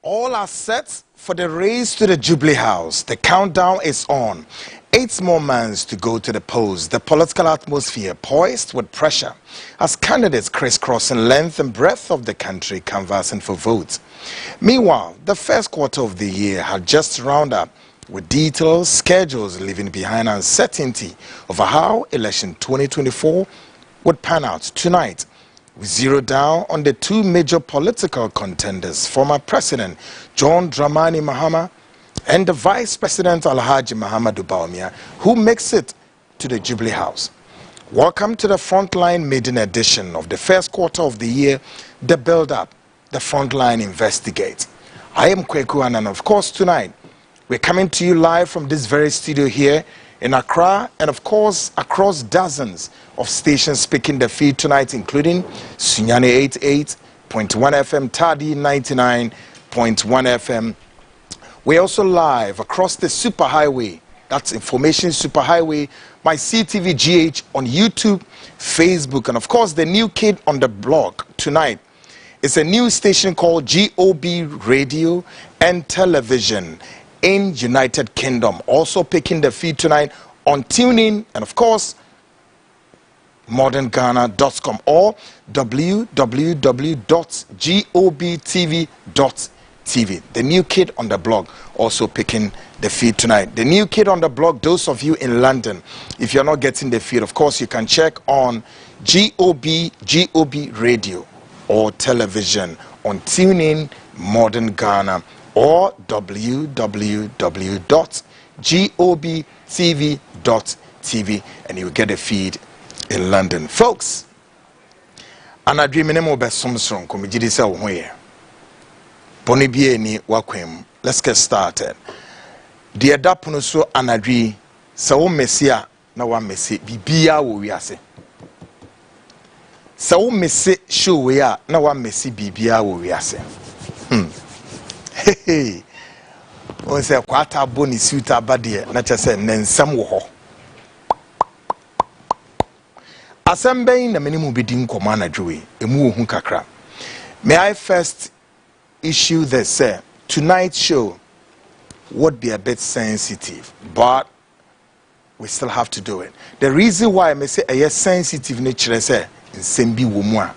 All are set for the race to the Jubilee House. The countdown is on. 8 more months to go to the polls. The political atmosphere poised with pressure as candidates crisscrossing length and breadth of the country canvassing for votes. Meanwhile, the first quarter of the year had just rounded up with details, schedules leaving behind uncertainty over how election 2024 would pan out. Tonight, we zero down on the 2 major political contenders, former President John Dramani Mahama and the Vice President Alhaji Muhammadu Bawumia, who makes it to the Jubilee House. Welcome to the Frontline maiden edition of the first quarter of the year, the build-up, the Frontline Investigate. I am Kwaku Annan, and of course tonight, we're coming to you live from this very studio here in Accra, and of course across dozens of stations speaking the feed tonight, including Sunyani 88.1 FM, Tadi 99.1 FM. We're also live across the superhighway, that's Information Superhighway, my CTV GH on YouTube, Facebook, and of course the new kid on the block tonight. It's a new station called GOB Radio and Television in United Kingdom, also picking the feed tonight on TuneIn and of course modernghana.com or www.gobtv.tv. The new kid on the blog also picking the feed tonight. The new kid on the blog, those of you in London, if you're not getting the feed, of course you can check on GOB Radio or Television on TuneIn, Modern Ghana, or www.gobtv.tv, and you will get a feed in London. Folks, ana dreaming mo be somsron ko megidi se wo hoye. Boni bie ni wakwem. Let's get started. The adapono so anadwi se wo mesia na wa mesi bibia wo wiase. Se wo mesi show we a na wa mesi bibia wo wiase. Hey, on say kwata boni suita bade na chese nensam wo ho. Assemble na menimu bedi nkoma na dwe emu ohun kakra. May I first issue this say tonight's show would be a bit sensitive, but we still have to do it. The reason why I may say a sensitive nature say in sembi womwa.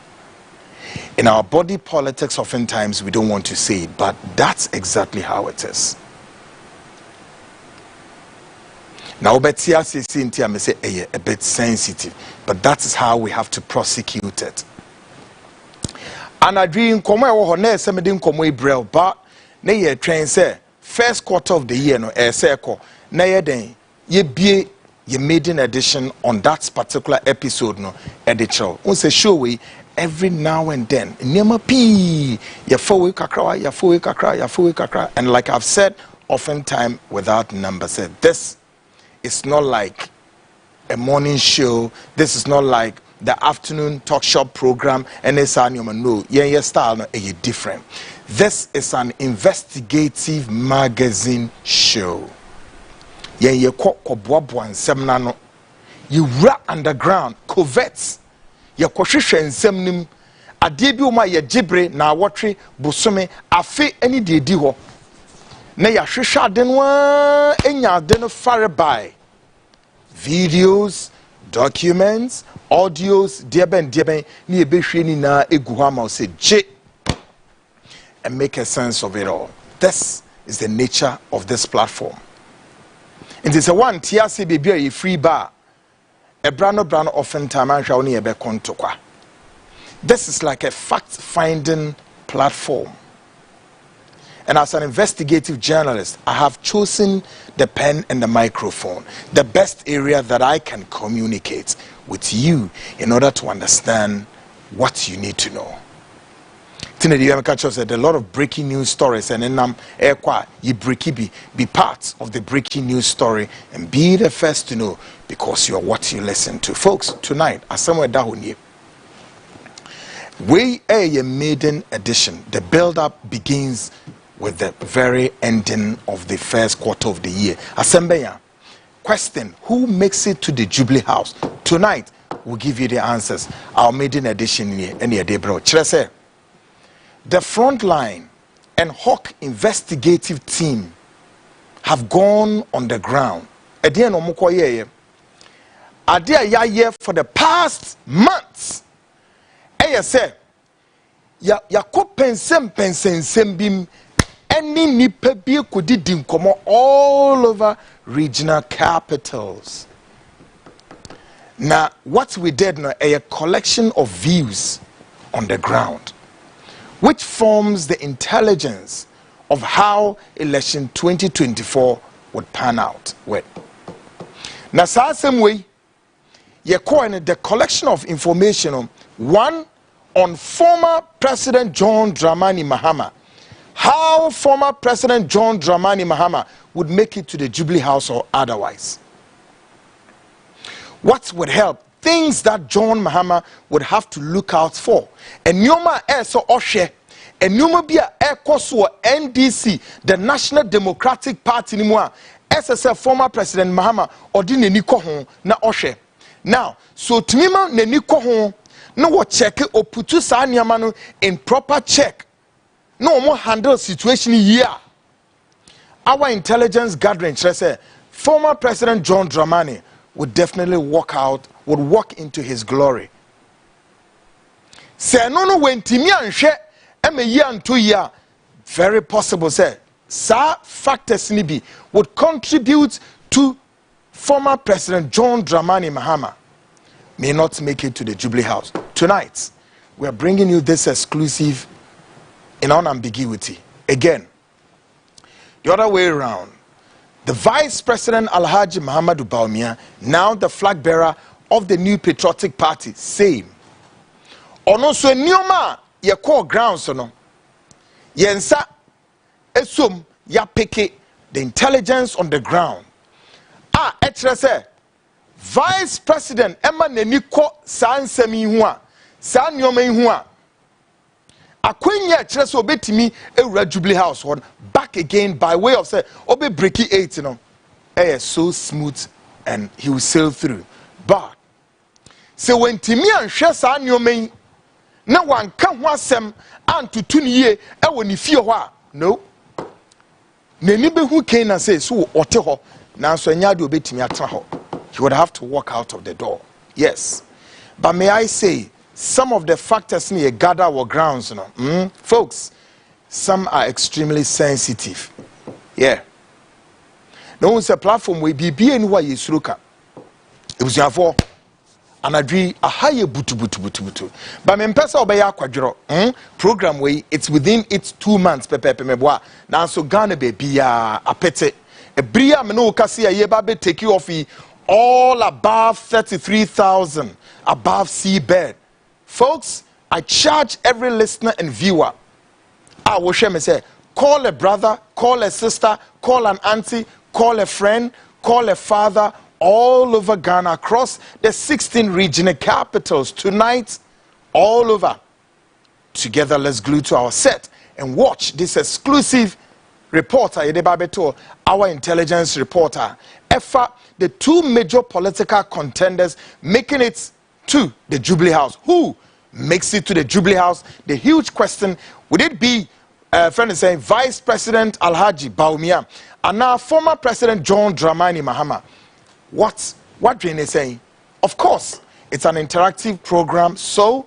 In our body politics, oftentimes we don't want to say it, but that's exactly how it is. Now, Betia says, I may say a bit sensitive, but that is how we have to prosecute it. And I dream come over here, some didn't come away, but nay, train say first quarter of the year, no, circle, nay, then ye be your maiden edition on that particular episode, no, editorial. On say show we. Every now and then, Nema P, ya fowe kakra, ya fowe kakra, ya fowe kakra. And like I've said, oftentimes without numbers, this is not like a morning show. This is not like the afternoon talk shop program. And it's no, yeah, style no, different. This is an investigative magazine show. Yeah, you rap underground, coverts. Ya kwahwehwe nsem nim ade bi o ma ya gibre na awotwe bosome afe ani de di ho na ya hwehwe ade no enya ade no fare by videos, documents, audios, dieben ni ebehwe ni na egu ha ma say je and make a sense of it all. This is the nature of this platform. It is a one TRC baby a free bar. A brand often time this is like a fact-finding platform. And as an investigative journalist, I have chosen the pen and the microphone, the best area that I can communicate with you in order to understand what you need to know. There are a lot of breaking news stories, and then you be part of the breaking news story and be the first to know because you are what you listen to. Folks, tonight, as somewhere down here, we a maiden edition. The build-up begins with the very ending of the first quarter of the year. Assembly, question: who makes it to the Jubilee House? Tonight, we'll give you the answers. Our maiden edition here, any day, bro. The Frontline and Hawk investigative team have gone on the ground. Ade no mokoye ade ya for the past months. Say ya ko pensem bim any nipa bi kodi di nkomo all over regional capitals. Now what we did now a collection of views on the ground, which forms the intelligence of how election 2024 would pan out. Now, same way, you're calling the collection of information one on former President John Dramani Mahama, how former President John Dramani Mahama would make it to the Jubilee House or otherwise. What would help? Things that John Mahama would have to look out for. And Nyoma so Oshe, and Nyoma Bia Ekoso NDC, the National Democratic Party anymore. SSF former President Mahama Odine Niko hon na Oshe. Now, so Timima ne Niko hon no what check or put to Sanyamano in proper check. No more handle situation here. Our intelligence gathering say former President John Dramani would definitely would walk into his glory. Say no when Timmy and She a year and 2 years, very possible say sa factors nibi would contribute to former President John Dramani Mahama may not make it to the Jubilee House. Tonight, we are bringing you this exclusive in unambiguity. Again, the other way around. The Vice President Alhaji Muhammadu Bawumia, now the flag bearer of the New Patriotic Party, same. Ono so nioma ye call grounds no. Yensa esum ya peke the intelligence on the ground. Etre say Vice President Emma Neniko sa nsemi hu a sa nioma hu a akwenya etre so obetimi ewura Jubilee House one back again by way of say obe breaky 8 so smooth and he will sail through. But so when timi anhwe sa nioma na wanka ho asem antutu ne ye e woni fie ho a no nani be hu ken na say so ote ho na so anya de obetimi atra ho. He would have to walk out of the door. Yes, but may I say some of the factors near gather our grounds, folks, some are extremely sensitive. Yeah. No one's a platform where be anywhere you sruka. It was your for and I dream a higher butu. But me pesa obaya kwadro program way it's within its 2 months pepe meboa. Now so Ghana baby a pete. A bria me no kasi a yeba be take you off all above 33,000 above seabed. Folks, I charge every listener and viewer. I will share me say, call a brother, call a sister, call an auntie, call a friend, call a father, all over Ghana, across the 16 regional capitals tonight, all over. Together, let's glue to our set and watch this exclusive reporter, our intelligence reporter, Efa, the two major political contenders making it to the Jubilee House. Who makes it to the Jubilee House? The huge question, would it be friend is saying Vice President Alhaji Bawumia and now former President John Dramani Mahama? What Jane is saying? Of course, it's an interactive program, so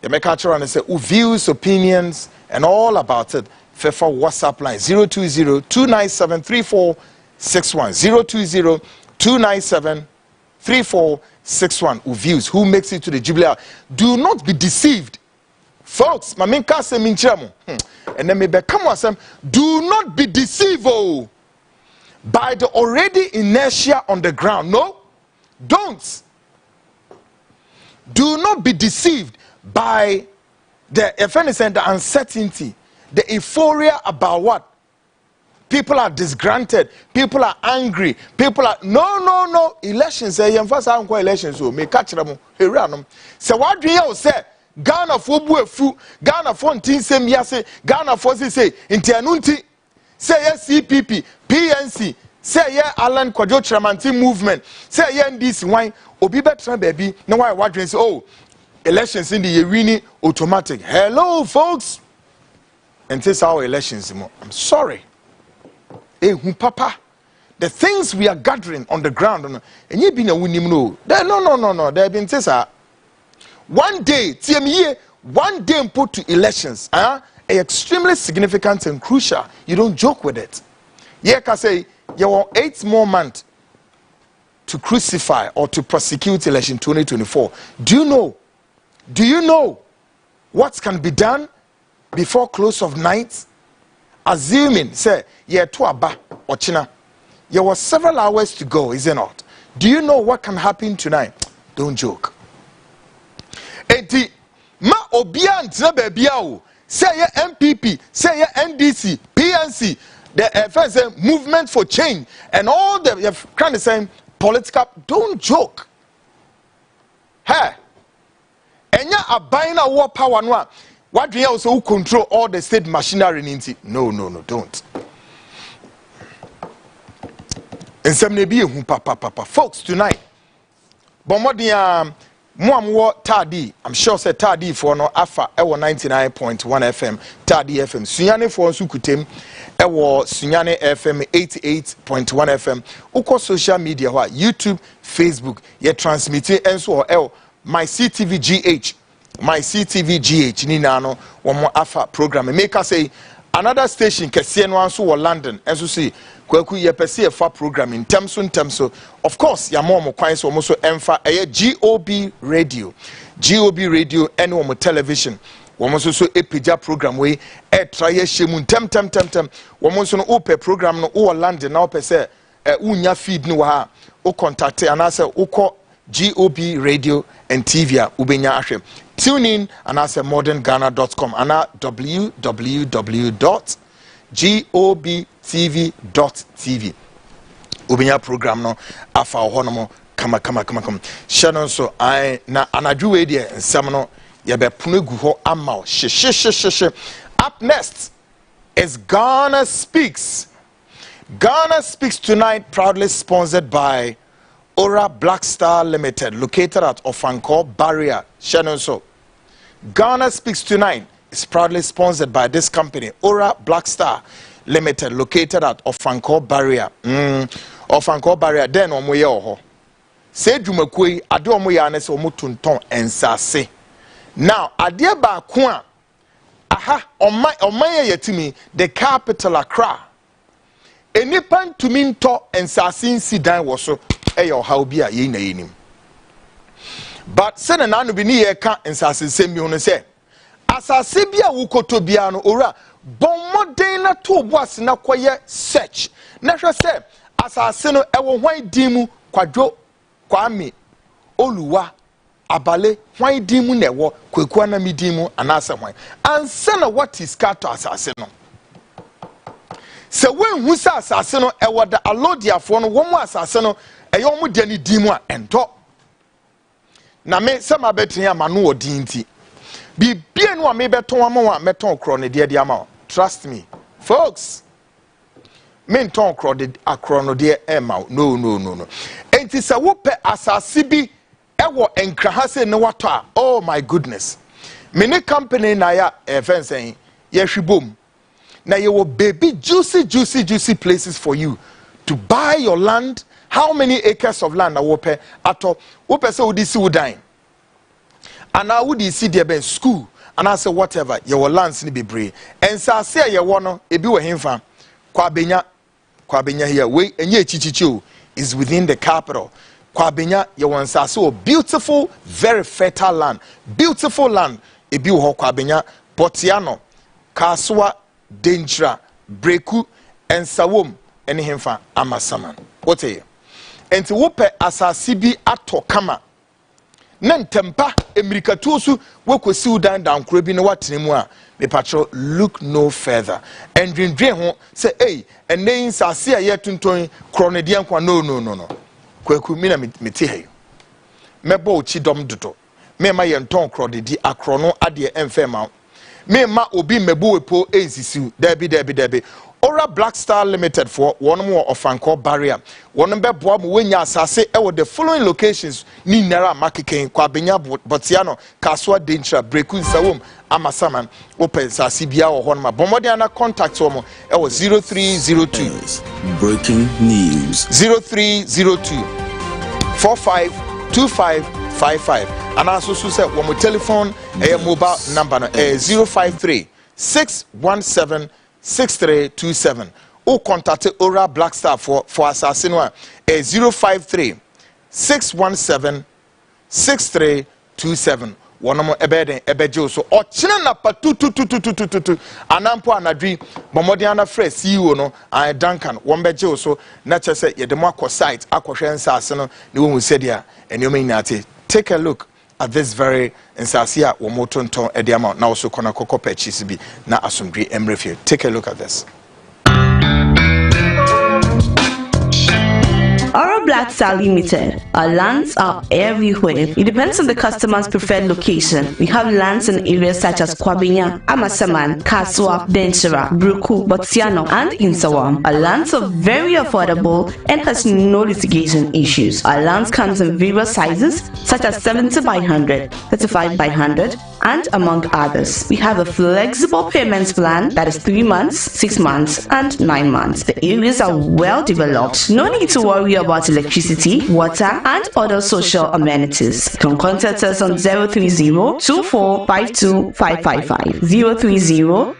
the make and say views, opinions, and all about it. FEFA WhatsApp line 020-297-3461 020-297-3461. Views. Who makes it to the Jubilee House? Do not be deceived, folks. Maminka se minchamo. And then maybe come on, some. Do not be deceived by the already inertia on the ground. No, don't. Do not be deceived by the the uncertainty, the euphoria about what? People are disgruntled, people are angry, people are no elections. First I don't elections so me catch them. So what do you say? Ghana for buefu, Ghana for ntinsem yase, Ghana for say ntianunti, say yes CPP, PNC, say yeah Alan Kwadwo Tramanti movement, say yeah this wine obi betra baby. No why what say elections in the Irini automatic. Hello folks. and this our elections. I'm sorry. Papa, the things we are gathering on the ground, and you been a winning no. No. There have been this. One day, one day put to elections, extremely significant and crucial. You don't joke with it. Yeah, can say you want 8 more months to crucify or to prosecute election 2024. Do you know what can be done before close of night? Assuming, say, to Aba or China, there were several hours to go, is it not? Do you know what can happen tonight? Don't joke. Eti ma obian baby say MPP, say NDC, PNC, the first movement for change, and all the kind of saying political. Don't joke. Hey, and ya abina war power no. What do you also control all the state machinery? No, don't. And some be papa folks tonight. But more than Tardy, I'm sure say Tardy for no Alpha ewo 99.1 FM, Tardy FM. Sunyane for Sukutem ewo Sunyane FM 88.1 FM. Uko social media wa YouTube, Facebook, ye transmitting enso or my CTV GH. My CTV GH ni nano one Alpha program. Make us say another station kesiye no anso wo London. Enso say Kwaku ye pesi fa program in terms of course ya mo kwan so mo so emfa GOB radio and wo television wo mo so epija program we try ye shemu tem wo mo so no ope program no wo London na ope se unya feed ni wa ha o contact anase uko GOB radio and TV ubenya ahwem. Tune in and as modernghana.com and www.gobtv.tv. Ubenya program no afa honomo kama. Shannon so I na anadru we there nsam no ye be punegu ho ama she. Up next is Ghana Speaks. Ghana Speaks tonight, proudly sponsored by Ora Black Star Limited, located at Ofanko Barrier. Shannon so Ghana Speaks tonight is proudly sponsored by this company, Ora Black Star Limited, located at Ofanko Barrier. Ofanko Barrier. Then omoye oho. Say jumakui ade omoye anese omotunton ensase. Now ade ba ko aha omaye yetimi the capital Accra. Enipan tumi nto ensase nsidan wo so eyo ha obi a ye na yenim. But sene na no bi ni ye ka ensase sembi hono se asase bia wukoto bia no ora bommoden na to boase na koye search na hwe se asase no ewo hwan dimu kwadwo kwame oluwa abale hwan dimu na ewo Kwaku Annan dimu anase hwan anse na what is kato asase no se wen hu sa asase no ewo da alodiafo no wo mu asase no eyo mu de ni dimu a ento na me sama betri ama no odinti bibie no me beton ama wa meton kro ne de ama. Trust me folks, me ton kro de akro no de ema. No enti se wo pe asase bi ewo enkraha se ne wato a oh my goodness me ne company na ya fensen ye hwibom na ye wo baby juicy places for you to buy your land. How many acres of land na wope ato wope se wodi si wodan and na wodi si de ben school and I say whatever your lands ni bebre and say ye wo no ebi wo hemfa kwa benya here we enye chichichi is within the capital. Kwa benya ye won say beautiful very fertile land, beautiful land ebi wo kwa benya Potiano Kaswa Denchra Breku and Sawom ene hemfa amasaman what are you enti wope asase bi ato kama na ntempa emirikatusu wekosi udan dankro bi ne watenemu a me patro look no further and dwindwe ho say hey enen sase a yetonton kronedian kwa no Kwaku mi na meti hayo mebo ochi dom dodo me ma ye nton krodedi akro no ade emfe ma me ma obi mebu wepo ensisiu dabi Ora Black Star Limited for one more of Franco Barrier. One number Bob Winya Sase the following locations ni Nara Makike, Kwabenya Botiano, Kaswa Dintra, Breku Sawum, Amasaman, Open Sasibia or Honma. Bomodiana contact Homo 0302. Breaking news 0302 452555. And also said one more telephone a mobile number 053 617 6327. Or contact Ora Black Star for Assassinwa 053 617 6327. One more ebejo so or china napa 2222 anampo anadri bomodiana fresh CEO no I Duncan one bejo so na chese ye de mo akọ site akohwe nsase no ne wo said ya enyo nyate. Take a look at this very nsase a wo motonton e de ama na also kona kokọ purchase bi na asomdwe emrefie. Take a look at this. Our Black Star Limited. Our lands are everywhere. It depends on the customer's preferred location. We have lands in areas such as Kwabenya, Amasaman, Kaswa, Denchira, Bruku, Botiano, and Insawam. Our lands are very affordable and has no litigation issues. Our lands comes in various sizes such as 70 by 100, 35 by 100, and among others. We have a flexible payments plan that is 3 months, 6 months, and 9 months. The areas are well developed. No need to worry about electricity, water, and other social amenities. You can contact us on 030-2452-555,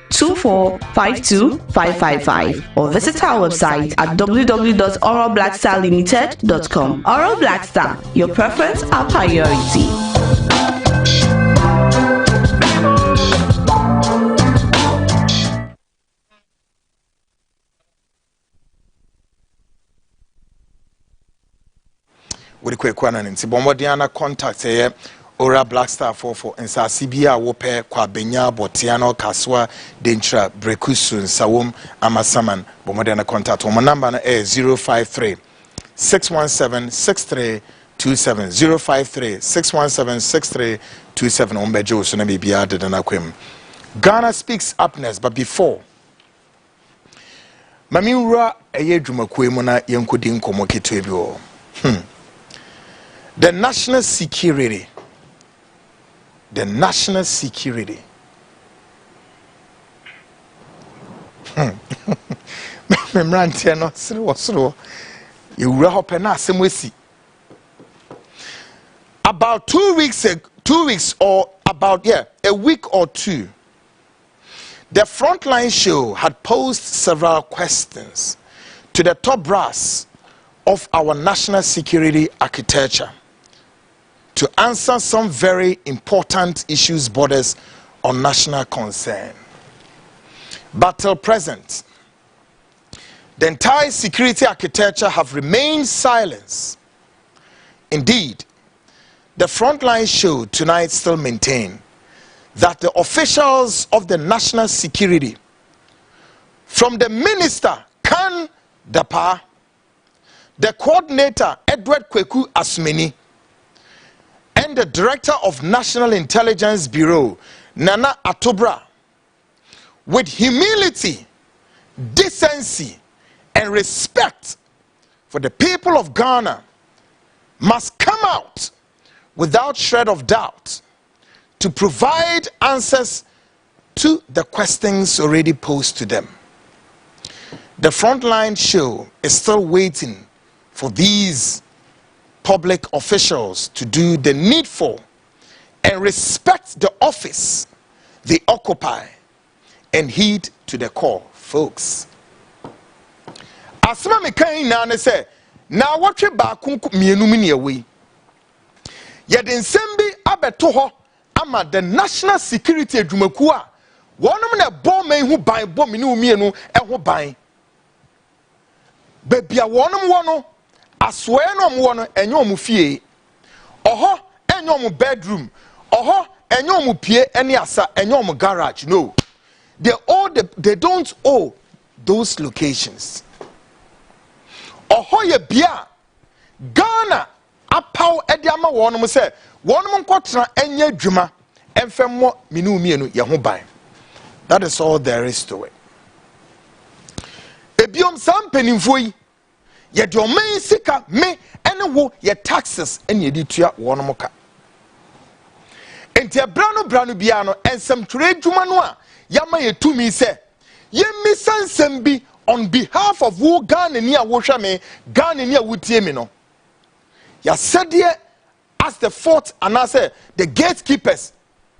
030-2452-555, or visit our website at www.oralblackstarlimited.com. Oral Black Star, your preference, our priority. With Kwaku Annan nti bomodiana contact here Ora Black Star for nsase bia wo pe Kwabenya Botiano Kaswa Dentra Brekusu Nsawum Amasaman bomodiana contact my number na 053 617 6327 053 617 6327 ombejo so na bibia de na kwem. Ghana speaks up next, but before Mami Ura eye dwumakuo mu na yenkodi nkomo ketwe bi o. The national security. Memrante no sro. You hope na semwesi. About 2 weeks or about a week or two, the Frontline show had posed several questions to the top brass of our national security architecture to answer some very important issues borders on national concern. But till present, the entire security architecture have remained silent. Indeed, the Frontline show tonight still maintain that the officials of the national security, from the minister Kan Dapa, the coordinator Edward Kwaku Asmeni, and the director of National Intelligence Bureau Nana Atobra, with humility, decency, and respect for the people of Ghana, must come out without shred of doubt to provide answers to the questions already posed to them. The Frontline show is still waiting for these public officials to do the needful and respect the office they occupy and heed to the call, folks. Asma me kan na ne say na wotwe ba kunku mienu mini ewe ye de nsem bi abeto ho ama the national security adwumaku a wonom na bom man hu ban bom ni mienu ho ban bebia wonom wono aswoe no mo wono enyo mu fie oho enyo mu bedroom oho enyo mu pie eni asa enyo mu garage. No, they don't owe those locations. Oho ye bia Ghana apaw ediama wonom se wonom nkotra enye dwuma emfemmo minu mienu ye ho ban. That is all there is to it. ebiom sam penimfo yi ye de oman sika me ene wo ye taxes ene edi tua wono ka enti brano bia no ensem twere adwuma no a yama ye tumi se ye misansem bi on behalf of wo Ghana ni a wo hwe me Ghana ni a wotie me no ya said as the fourth and as the gatekeepers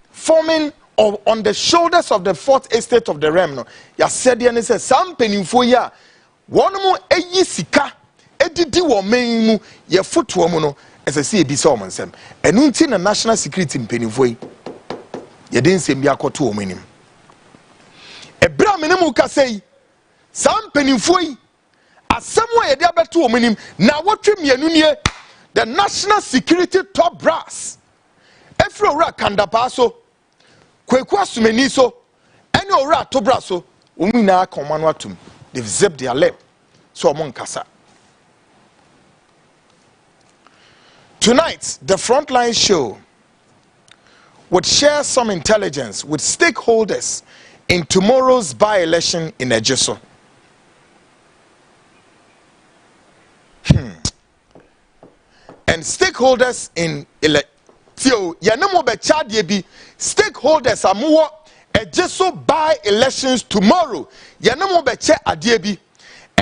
forming on the shoulders of the fourth estate of the realm no ya said ne say sam penimfo ya wono eyi sika edidi wo man mu ye foto mu no esese ebi se o nsem enu nti na national security penimfo yi ye den nsem bi akoto o manim ebra menemu ka sei sam penimfo yi asem wo ye de abeto o manim na wotwe mienu nie the national security top brass efro ora kandapa so Kwaku Asumeni so any ora to bra so omina komano atum they've zipped their lip so among kasa. Tonight the Frontline show would share some intelligence with stakeholders in tomorrow's by-election in Ejiso. And stakeholders in Electoral, yanemo be chadie bi stakeholders amuwo Ejiso by-elections tomorrow. Yanemo be che adie bi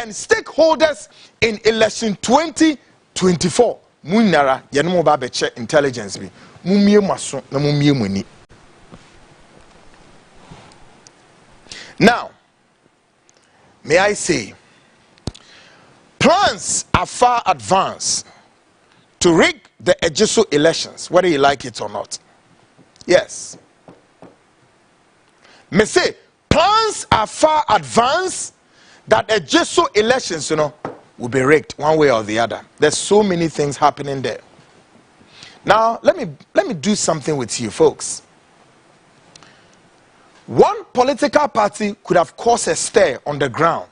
and stakeholders in election 2024. Munara yanemo ba be che intelligence bi. Mumie maso na mumie muni. Now, may I say, plans are far advanced to rig the Ejiso elections, whether you like it or not. Yes. May say, plans are far advanced that Ejiso elections, will be rigged one way or the other. There's so many things happening there. Now, let me do something with you folks. One political party could have caused a stir on the ground,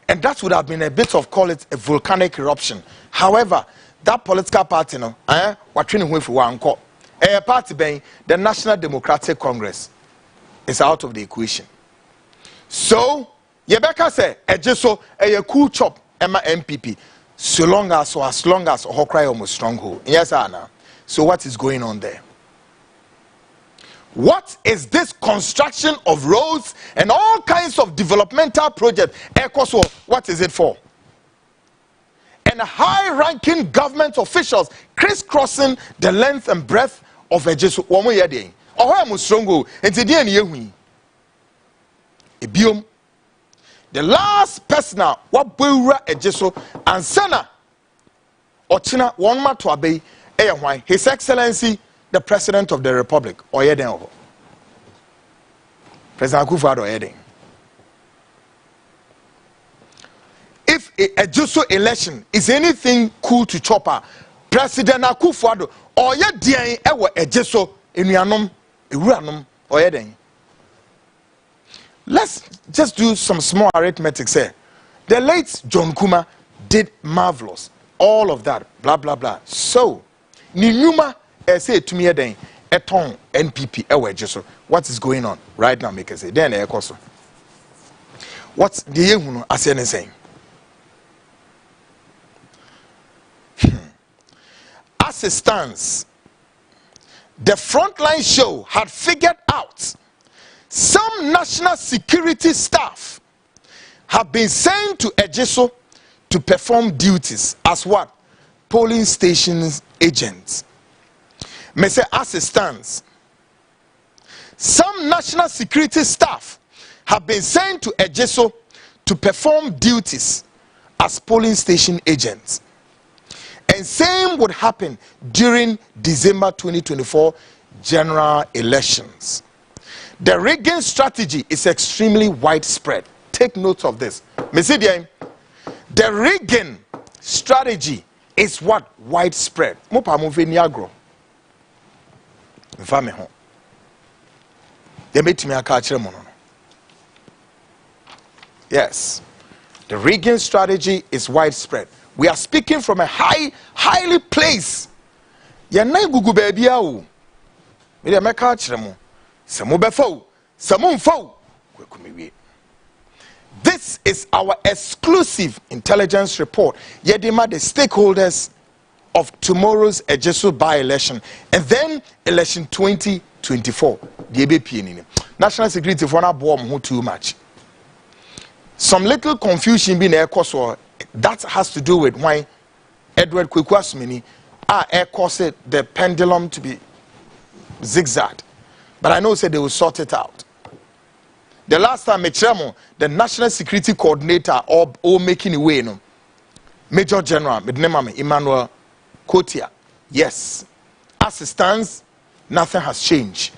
and that would have been a bit of, call it a volcanic eruption. However, that political party, party being the National Democratic Congress, is out of the equation. So, Yebeka say, Ejiso, a cool chop, Emma MPP, so long as Ohokrai almost stronghold. Yes, Anna. So, what is going on there? What is this construction of roads and all kinds of developmental projects? What is it for? And high-ranking government officials crisscrossing the length and breadth of Ejiso. The last person what Bura Ejiso and Sana Ochina Wanma Tuabe His Excellency the President of the Republic Oyeden. President Akufo-Addo Oyeden. If a Ejiso election is anything cool to chopper, President Akufo-Addo Oyeden ewo Ejiso enuanom ewuranom Oyeden. Let's just do some small arithmetic here. The late John Kuma did marvelous. All of that, blah blah blah. So, Ninyuma say to me then eton NPP ewo Ejiso. What is going on right now? Make us say then ekoso. What's the yehuno asene saying? As it stands, the Frontline show had figured out some national security staff have been sent to Ejiso to perform duties as what? Polling stations agents. May say as it stands, some national security staff have been sent to Ejiso to perform duties as polling station agents. And same would happen during December 2024 general elections. The rigging strategy is extremely widespread. Take note of this. The rigging strategy is what? Widespread. Yes. The rigging strategy is widespread. We are speaking from a highly place. Yanai gugu baby au. Me meka chiremo. Samu befo, samu mfo. This is our exclusive intelligence report. Yedima, the stakeholders of tomorrow's Ejesu by-election and then election 2024. The ABP National Security for not bomb too much. Some little confusion being air course that has to do with why Edward Kwaku Annan air caused the pendulum to be zigzagged. But I know said they will sort it out. The last time the National Security Coordinator or making away no Major General Emmanuel Kotia. Yes. As it stands, nothing has changed.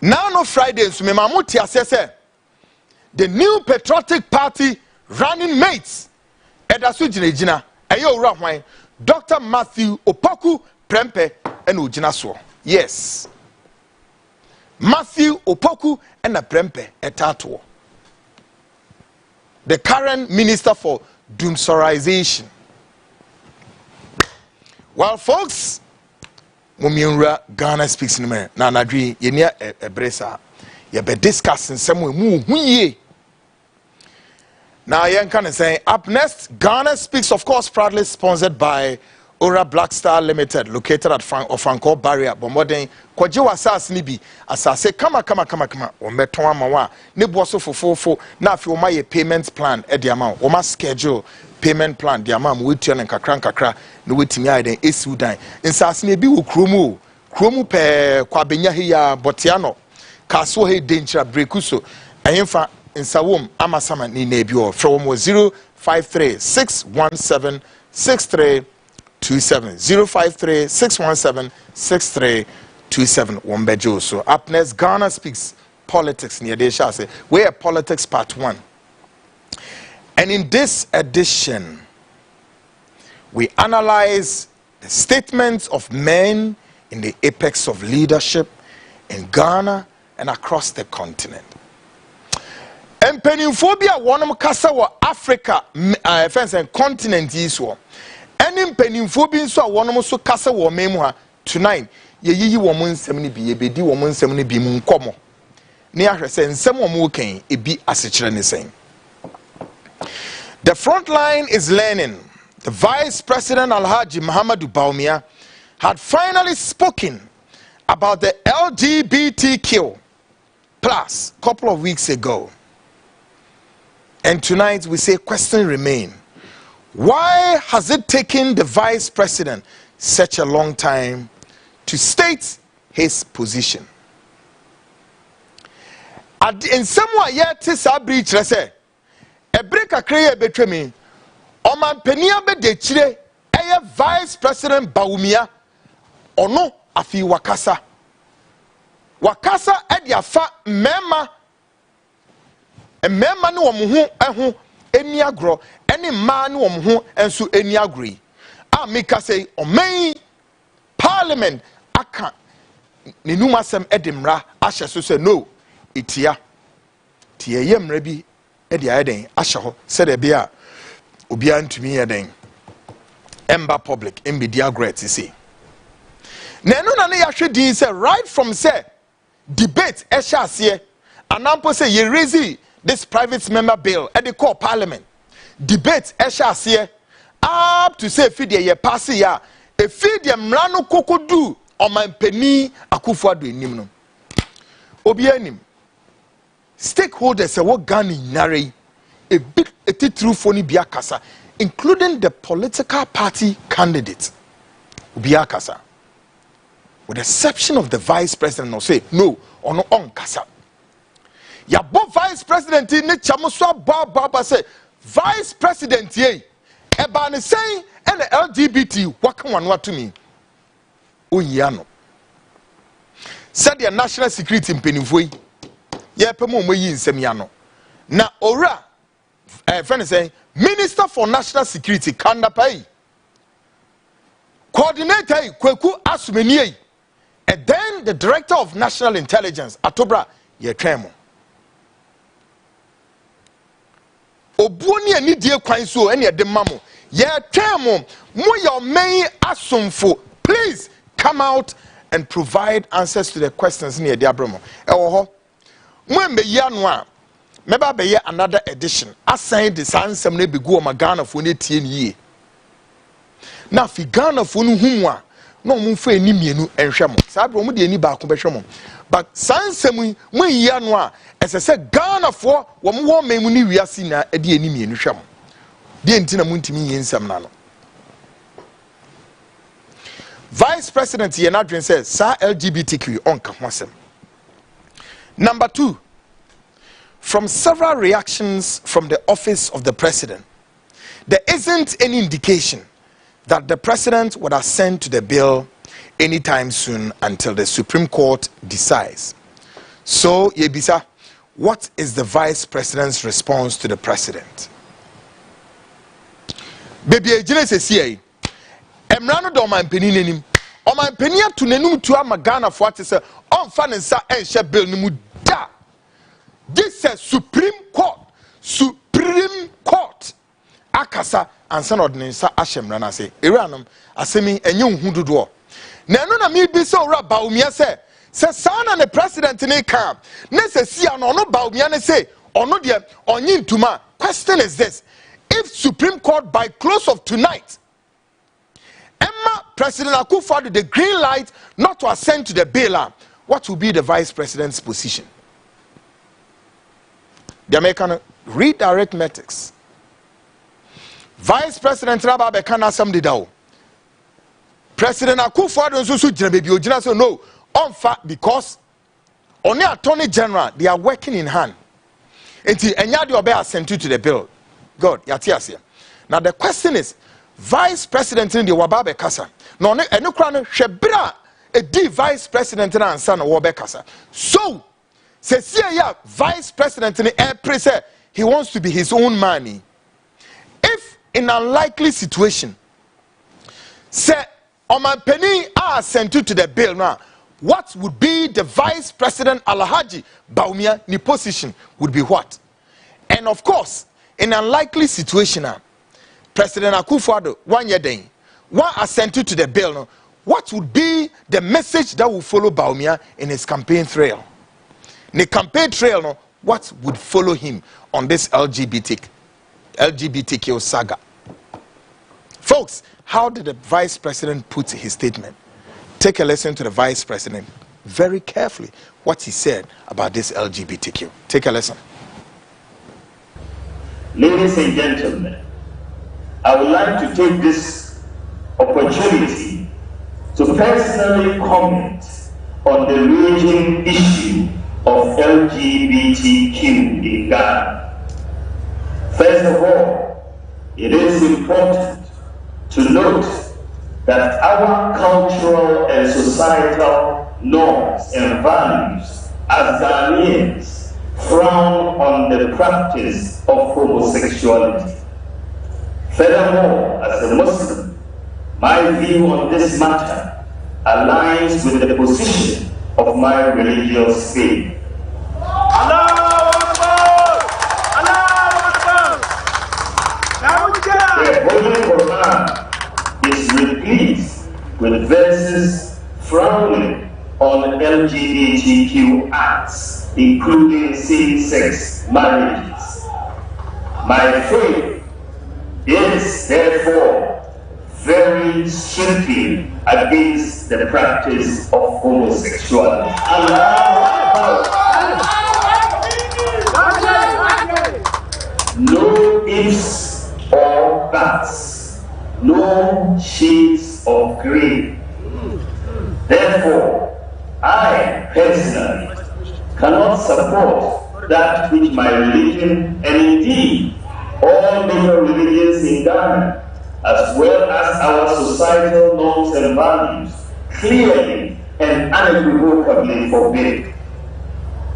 Now no Fridays, Memamutia says the new patriotic party running mates Edasu Jinejina, Ayo Rahwine, Dr. Matthew Opoku Prempe and Ujinaso. Yes. Matthew Opoku and a Prempe Etato. The current Minister for Doomsorization. Well, folks, Mumiunra Ghana speaks in me. Na nadri yenia ebresa. You be discussing somewhere mu. Now, I can say up next, Ghana Speaks, of course, proudly sponsored by Ora Black Star Limited, located at Franco Barrier, Bomodin, Kwajiwa Sas Nibi, as I say, come, or Meton Mawa, Niboso for now if you my payment plan at the amount, or my schedule payment plan, the amount with you and Kakra, no waiting me, then is Sudan. In Sas Nibi, Krumu pe Kwabenya here, Botiano, Kaswo danger, Brekuso, and in fact, in Sawum, Amasama ni Nebio from 053-617-6327 053-617-6327 Wombejo. So up next, Ghana Speaks Politics near Desha say we're Politics Part 1. And in this edition, we analyze the statements of men in the apex of leadership in Ghana and across the continent. Empenimphobia wonum kasa wa Africa fence and continent iswo. Any empenimphobia so wonum so kasa wa memu tonight ye yiyi wo mun nsem ni bi ye bedi wo mun nsem ni bi mun komo. Ne ahwese nsem wo mu ken ebi asechire ne sen. The Frontline is learning. The Vice President Alhaji Muhammadu Bawumia had finally spoken about the LGBTQ plus a couple of weeks ago. And tonight we say questions remain. Why has it taken the Vice President such a long time to state his position? In some way, yet is a breach. Say, a break a career between me. Oman Penia be de Chile, a Vice President Bawumia, or no, afi Wakasa. Wakasa edia fa mema. Mema no omo ho eni agro eni ma no omo ho enso eni agri a meka say oman parliament aka ne numasem edimra ahye so say no itia tie yemra bi edi ayeden ahye ho say de bia obi antumi yeden emba public embi agret say na eno na ne yahwe din say right from say debate ehye ase anampo say ye raise this private member bill at the core parliament debate here up to say feed ye pass ya e feed ye mrano kokodu o man peni Akufo-Addo enim no obi anim stakeholders e wo Ghana nyare e big etitru foni bia kasa including the political party candidates bia kasa with the exception of the vice president no say no ono on kasa. Yabo Vice President in Chamuswa Baba say Vice President ye Ebani saying and the LGBT what to me. Uyano said the national security in Penivoi. Ye pemo mo yin semiano. Na ora friend saying Minister for National Security Kanda Pai. Coordinator Kwaku Annan. And then the Director of National Intelligence Atobra ye tremo. Obuoni ani die kwan so ene de mamo ye twemo mo your main asomfo please come out and provide answers to the questions near the abromo e wo ho Mwembe yanwa. Meba be another edition. Asan de sansem ne begu o magana fo ne tie nie. Na fi Ghana fo no humwa no mo fa ni mienu enhwe mo. Sa bro mo de ani ba ko be hwe mo. But sansem mo yano a esese Ghana fo wo mo wo memu ni wiase na de ani mienu hwe mo. De ntina mo ntimi yensam na no. Vice President Yenadrin says, Sir LGBTQ on Kahwasem. Number 2, from several reactions from the office of the president, there isn't any indication that the president would assent to the bill anytime soon until the Supreme Court decides. So, Yebisa, what is the vice president's response to the president? Baby, Ejine Emrano do man peni nenim. O man peni atu nenum tu ama Ghana fo ate se on fa ne nsa enhye bill ni mu da. This is Supreme Court. Supreme Court. Akasa ansa na ordinance ahyemra na se. Eranum asemi enye hu dodo. Na eno na mi bi se ora ba umia se sana ne president ne ka. Ne se sia no no ba umia ne se ono de onyi ntuma. Question is this: if Supreme Court by close of tonight Emma President Akufo-Addo the green light not to assent to the bill, what will be the vice president's position? The American read arithmetics. Vice President Raba Bekana Samdi Dao. President Akufo-Addo nso jina baby ojina so no on fact because only Attorney General they are working in hand. Enti enya de obe assent to the bill. God, yatiasia. Now the question is, Vice President in the Wababe Kasa. No, no, crown Shebra, a D Vice President and son of Wabe Kasa. So, says yeah, Vice President in the air press, he wants to be his own money. If in an unlikely situation, say, on my penny are sent to the bill now, what would be the Vice President Alhaji Baumia ni position would be what? And of course, in an unlikely situation now, President Akufo-Addo, 1 year day, one assented to the bill. No, what would be the message that will follow Baumia in his campaign trail? In the campaign trail, no, what would follow him on this LGBTQ saga? Folks, how did the vice president put his statement? Take a listen to the vice president very carefully, what he said about this LGBTQ. Take a listen. Ladies and gentlemen, I would like to take this opportunity to personally comment on the raging issue of LGBTQ in Ghana. First of all, it is important to note that our cultural and societal norms and values as Ghanaians frown on the practice of homosexuality. Furthermore, as a Muslim, my view on this matter aligns with the position of my religious faith. The Holy Quran is replete with verses frowning on LGBTQ acts, including same-sex marriages. My faith is therefore very strictly against the practice of homosexuality. No ifs or buts, no shades of grey. Therefore, I personally cannot support that which my religion and indeed all major religions in Ghana, as well as our societal norms and values, clearly and unequivocally forbid.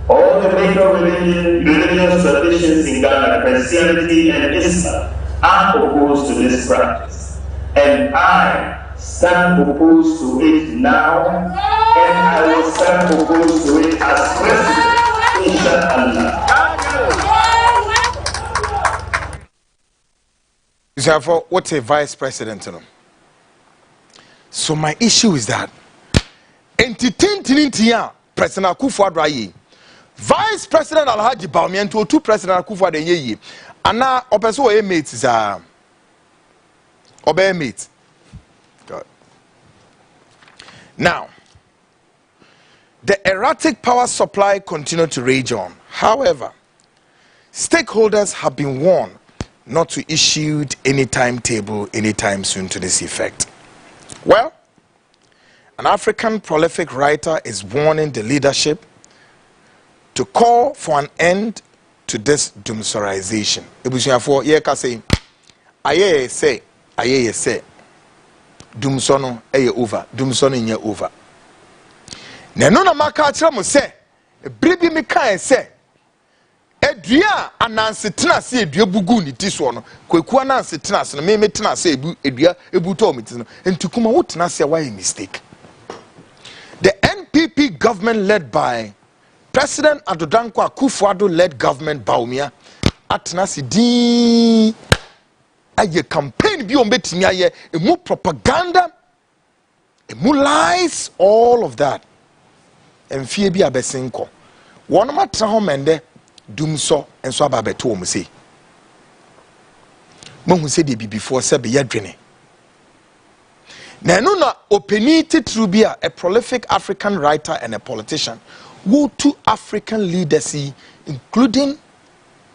All the major religious traditions in Ghana, Christianity and Islam, are opposed to this practice. And I stand opposed to it now, and I will stand opposed to it as president, inshallah. Therefore, what's a vice president? So my issue is that President Akufo-Addo Vice President Alhaji Bawumia to two President Akufo Addo ye ana opeso we mate za obey mate. God. Now, the erratic power supply continued to rage on. However, stakeholders have been warned not to issue any timetable anytime soon to this effect. Well, an African prolific writer is warning the leadership to call for an end to this doomsorization. Ebusuafo ye ka say aye say doomsono eye over doomsono nye over. Na no na maka kire mo say bribi mi kan say edua ananse tena se edua bugu ni ti so no Kwaku ananse tena se no me tena se edua ebuto mi ti no entukuma wo tena se why mistake. The NPP government led by President Adodankwa Akufo-Addo led government Bawumia atena se din aye campaign bi on betimi aye emu propaganda emu lies all of that emfie bi abesenko won ma tra ho mende dumso enso ababeto o mse mohu se de before se be yadwene na no na opinity trubia a prolific African writer and a politician who two African leaders including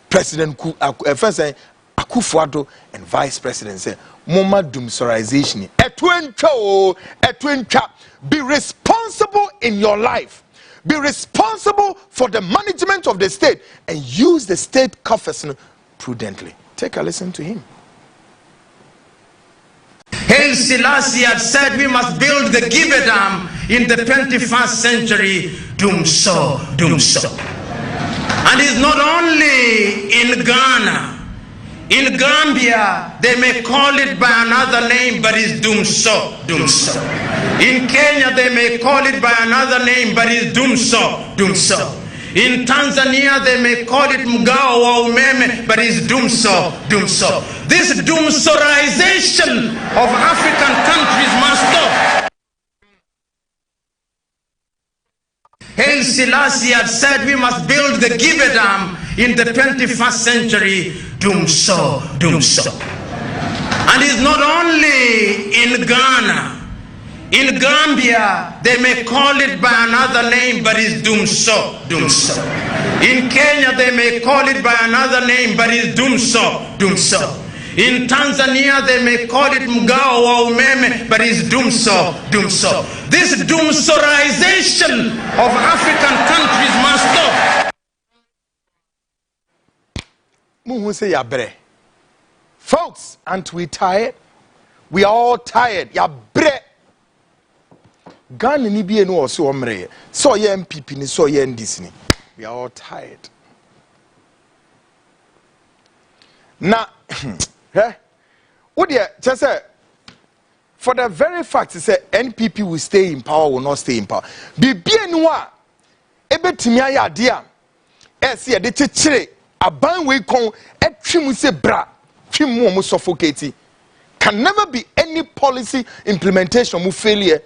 President Akufo-Addo and Vice President say moma doomsorization etwentwa be responsible in your life. Be responsible for the management of the state and use the state coffers prudently. Take a listen to him. Haile Selassie had said we must build the Gibe Dam in the 21st century. Doomso. And it's not only in Ghana. In Gambia, they may call it by another name, but it's Doomso. In Kenya, they may call it by another name, but it's Doomso. In Tanzania, they may call it Mgao or Umeme, but it's Doomso. This doomsorization of African countries must stop. Haile Selassie had said we must build the Gibe Dam in the 21st century. Doomso. And it's not only in Ghana. In Gambia, they may call it by another name, but it's Doomso. In Kenya, they may call it by another name, but it's Doomso. In Tanzania, they may call it Mgao or Umeme, but it's Doomso. This doomsorization of African countries must stop. Muhu say yabre. Folks, aren't we tired? We are all tired. Yabre. Ghana ni bi enu oso omre. So ye MPP ni so ye NDC ni. We are all tired. Na say for the very fact say NPP will stay in power, will not stay in power. Bibi enu a ebetimi aya ade a ese ye de chechire aban we kon etwim se bra twim mo suffocate. Can never be any policy implementation mu failure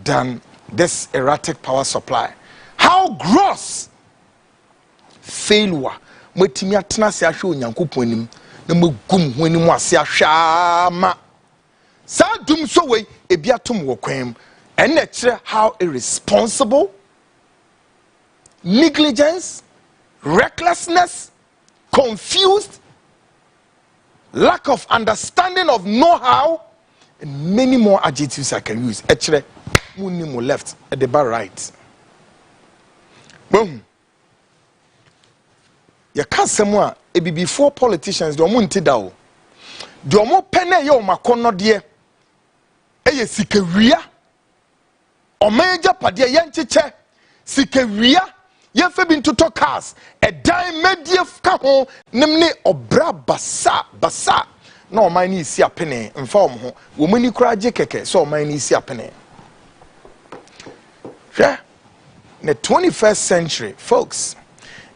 than this erratic power supply. How gross failure mwetimi atena se ahwe onyankopon anim na magum ho anim ase ahwa ma sa dum so we ebiatom wo kwam and na kire how irresponsible, negligence, recklessness, confused, lack of understanding of know-how, and many more adjectives I can use. Actually, munimo left at the bar right. Boom. You can't say more. It be before politicians do munti dao. Do mo pene yo makono die. Eye sikeria. O meja padia yenchiche. Sikeria. Yen fe bin to cars. A dime media kaho nemne obra basa. No mine is sia pene inform ho. Womani kuraje keke so mine is sia pene. Yeah. In the 21st century, folks,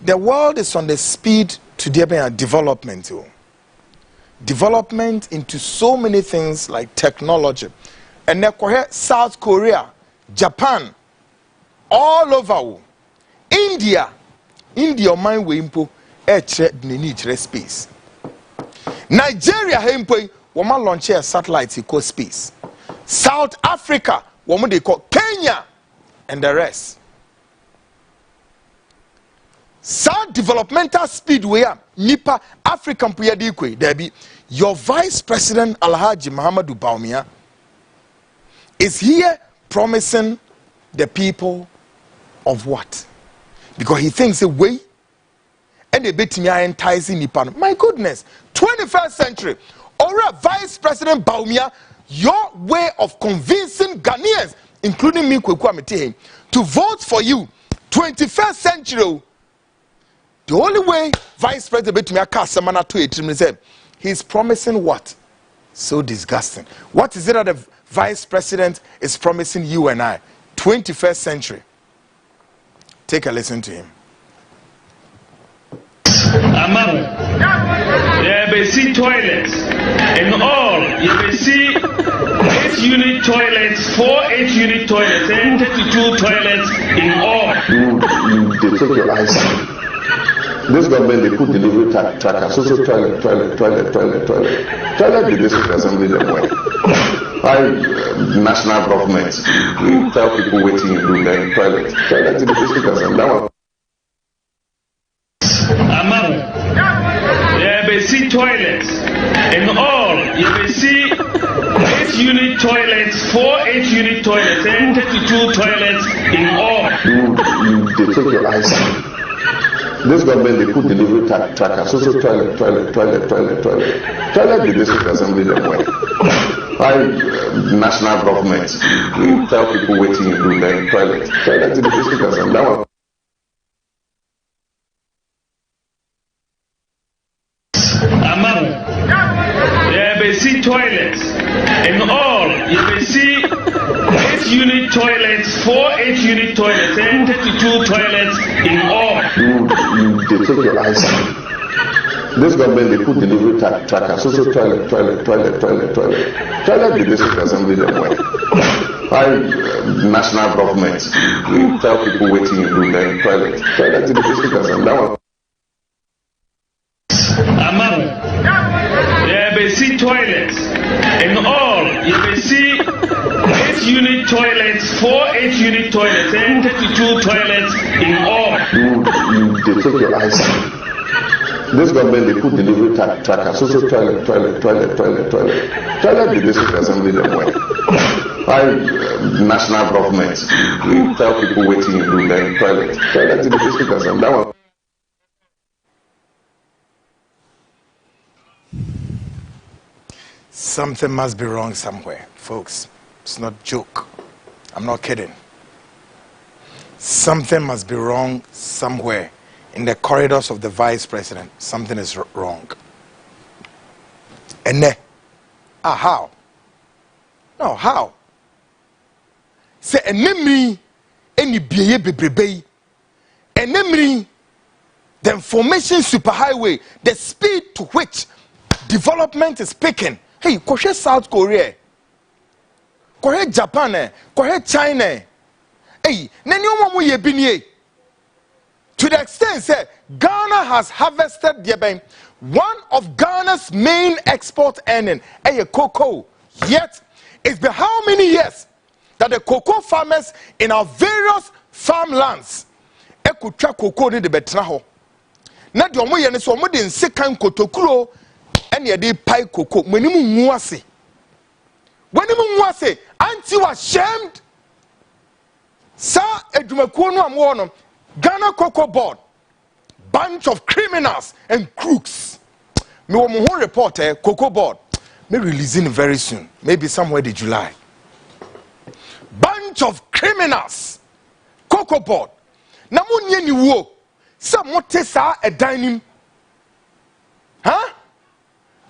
the world is on the speed to development. Development into so many things like technology. And South Korea, Japan, all over. India. India ɔman we impo ɛkyerɛ ne kyerɛ space. Nigeria hempo wɔma launch a satellite called space. South Africa wɔmo they call Kenya and the rest. South developmental speed we are nipa African puyadi kwe debi. Your Vice President Alhaji Muhammadu Bawumia is here promising the people of what? Because he thinks a way and a bit me enticing Nippon. My goodness, 21st century. Alright, Vice President Bawumia, your way of convincing Ghanaians, including me, Kwaku Annan, to vote for you, 21st century. The only way Vice President Bawumia Kasamana to it, he's promising what? So disgusting. What is it that the Vice President is promising you and I? 21st century. Take a listen to him. Among there may see toilets and all you may see 8-unit toilets, 4 8-unit toilets, and 32 toilets in all. They take your eyes. This government, they put delivery trackers, social toilet. Toilet the district assembly them way. National government, we tell people waiting in room, then toilet in the district assembly. Among there may see toilets and all you may see 8-unit toilets, 4 8-unit toilets, and 32 toilets in all. They take your eyes. This government, they put delivery trackers, social toilet. The district assembly them way. National government, we tell people waiting in room, then toilet in the district assembly. Among there may see toilets and all you may see 8-unit toilets, 4 8-unit toilets, and 32 toilets in all. They take your eyes. This government, they put delivery trackers, social toilet. The district assembly them way. National government, we tell people waiting in room, then toilet in the district assembly. Among there may see toilets and all you may see 8-unit toilets, 4 8-unit toilets, and 32 toilets in all. They take your eyes. This government, they put delivery trackers, social toilet. The district assembly them way. National government, we tell people waiting in room, then toilet in the district assembly. Something must be wrong somewhere, folks. It's not a joke. I'm not kidding. Something must be wrong somewhere in the corridors of the Vice President. Something is wrong. And how? No, how? Say enemy any biye bebrebe. Enemy the information superhighway, the speed to which development is picking. Hey, Korea South Korea, Korea Japan, Korea China. Hey, to the extent that Ghana has harvested one of Ghana's main export earning, cocoa. Yet, it's been how many years that the cocoa farmers in our various farmlands could track cocoa in the betraho. Not the omo yene so omo de nsekan kotokuro ene de pai cocoa. When you muase, auntie was shamed. Sa edumakuo no amwo no Ghana Cocoa Board, bunch of criminals and crooks. Me wo mo ho report Cocoa Board. Me releasing very soon, maybe somewhere in July. Bunch of criminals. Cocoa Board. Na mo nye ni wo. Sa mote sa e dining. Huh?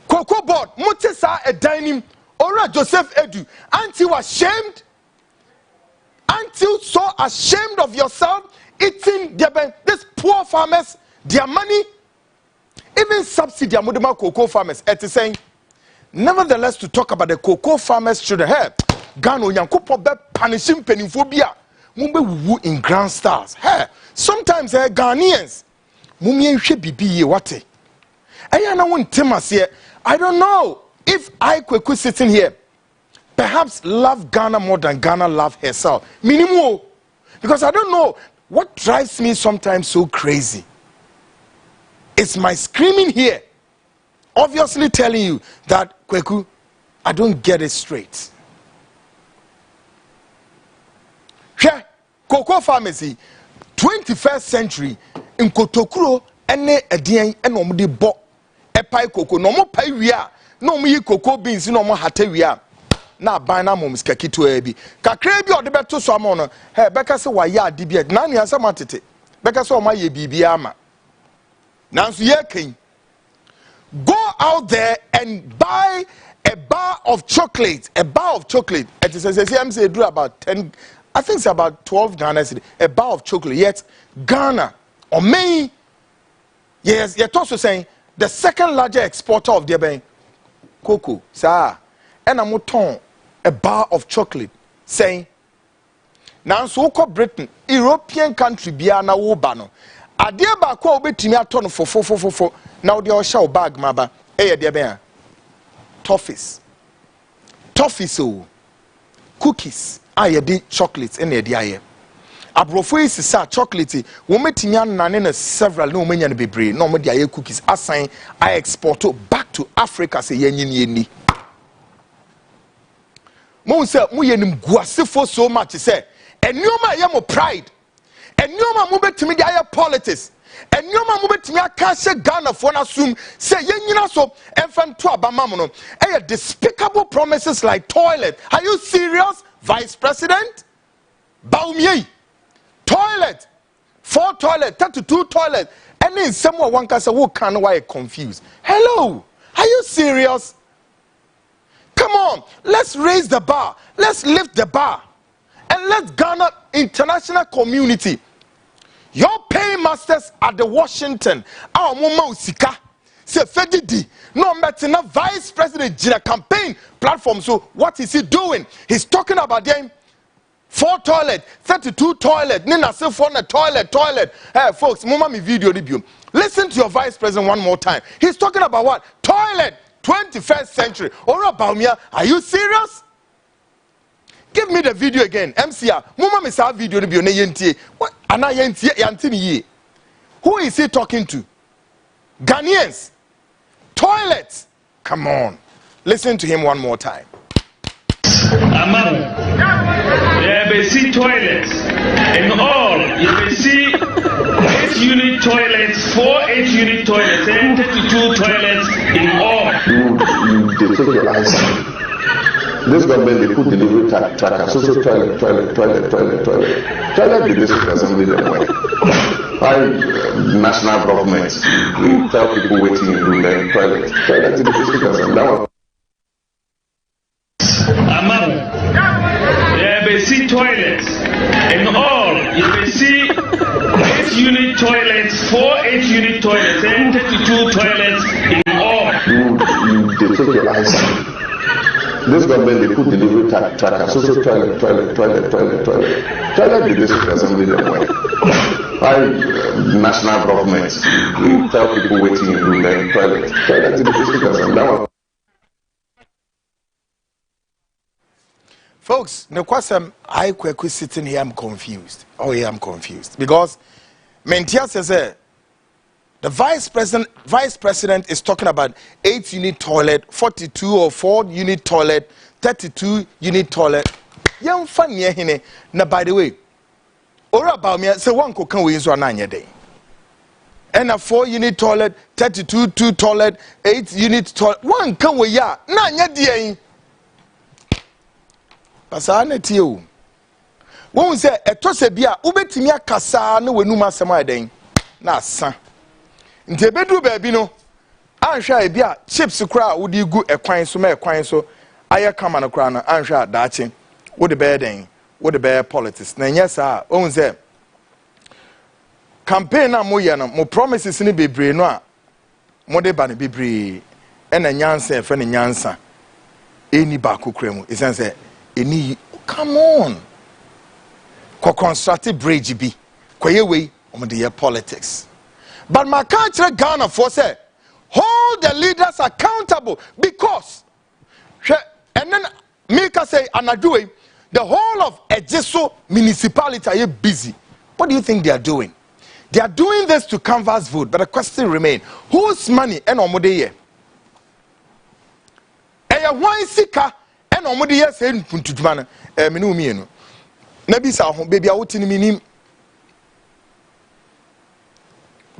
Cocoa Board, mote sa e dining. Ora Joseph Edu, auntie was shamed. Until so ashamed of yourself, eating these poor farmers, their money, even subsidy among cocoa farmers. It is saying, nevertheless, to talk about the cocoa farmers children. Hey, Ghana Yankupo be punishing penifobia. mumbe wuwu in grand stars. Hey, sometimes Ghanaians mumye bibi ye wate. Ayana won temas here. I don't know if I Kwaku sitting here perhaps love Ghana more than Ghana love herself. Minimum. Because I don't know what drives me sometimes so crazy. It's my screaming here. Obviously telling you that, Kwaku, I don't get it straight. Here, Cocoa Pharmacy, 21st century, in Kotokuro, ene edien enomudi bo epai cocoa no mo pai wia no mo yi cocoa beans no mo hata wia na ban na mo mskakitu ebi kakra bi ode beto so amo no he beka se wa ya ade bi na ne ansam atete beka se o ma ye bibia ama nanso ye ken go out there and buy a bar of chocolate. It is say do about 10, I think it's about 12 Ghana cedi, a bar of chocolate. Yet Ghana or me, yes, you're also saying the second largest exporter of their cocoa, sir, and I'm ton a bar of chocolate. Saying now so called Britain, European country biana wobano. Adia ba kwa obetimi aton for now they all show bag maba dia ben toffees oh cookies ayedi chocolates in dia ye abrofo is sa chocolate wo metimi anane na several no menya no bebre no mo dia ye cookies asan I export back to Africa say yenni mo say mo yenim guasefo so much say enioma ye mo pride enioma mo betimi dia ye politics enioma mo betimi aka she Ghana for na sum say yenyina so enfan to abama mo no despicable promises like toilet. Are you serious, Vice President? Baumie toilet, 4 toilet, 32 toilet, and then someone one can say who can why confused. Hello, are you serious? Come on, let's raise the bar, let's lift the bar, and let Ghana international community, your paymasters at the Washington, our mama usika, say Fedidi, no matter Vice President Jira campaign platform. So what is he doing? He's talking about them 4 toilet, 32 toilet, Nina say for a toilet. Hey folks, mama me video review. Listen to your Vice President one more time. He's talking about what? Toilet, 21st century. Or about me? Are you serious? Give me the video again. MCR, mama me say video review na yentie. What? Ana yentie yantini ye. Who is he talking to? Ghanaians. Toilets. Come on. Listen to him one more time. You see toilets in all. You see 8-unit toilets, 4 8-unit toilets, and 32 toilets in all. They take your eyes. This government, they put delivery trackers. So toilet. The district assembly them way. National government, we tell people waiting in room then toilet in the district assembly. You see toilets in all. You see 8-unit toilets, 4 8-unit toilets, and 32 toilets in all. They take your eyes. This government, they put delivery trackers. So toilet. The district assembly them way. National government, we tell people waiting in room then toilet in the district assembly. Folks, the question I Kwaku sitting here, I'm confused. Oh yeah, I'm confused because Mentia says the vice president is talking about 8-unit toilet, 42 or 4-unit toilet, 32-unit toilet. Young fun near hine. Now by the way, or about me, say one could come with one day. And a 4-unit toilet, 32 toilet, 8-unit toilet, one come with ya, nanya dear. Pasane tiyo. When we say a tosebia, ubetimia kasa no wenuma sama den. Na san. Nte bedu baby no. Ansha ebia chips kra udi gu ekwan so aya kama no kra no ansha dachi. Wo de be den, wo de be politics. Na nyesa on say campaign na mo ye no, mo promises ni bebre no a mo de ba ne bebre e na nyansa e fe ne nyansa. Eni ba kokra mu. Isan say come on. ko constructive bridge bi ko ye we the politics. But my country Ghana for say hold the leaders accountable because and then Mika say anadue the whole of Ejiso municipality are busy. What do you think they are doing? They are doing this to canvass vote, but the question remains: whose money and omode ye? Eya wan sika and omode ye say puntuduma no menu mienu. Na bi sa ho baby a wotini minim.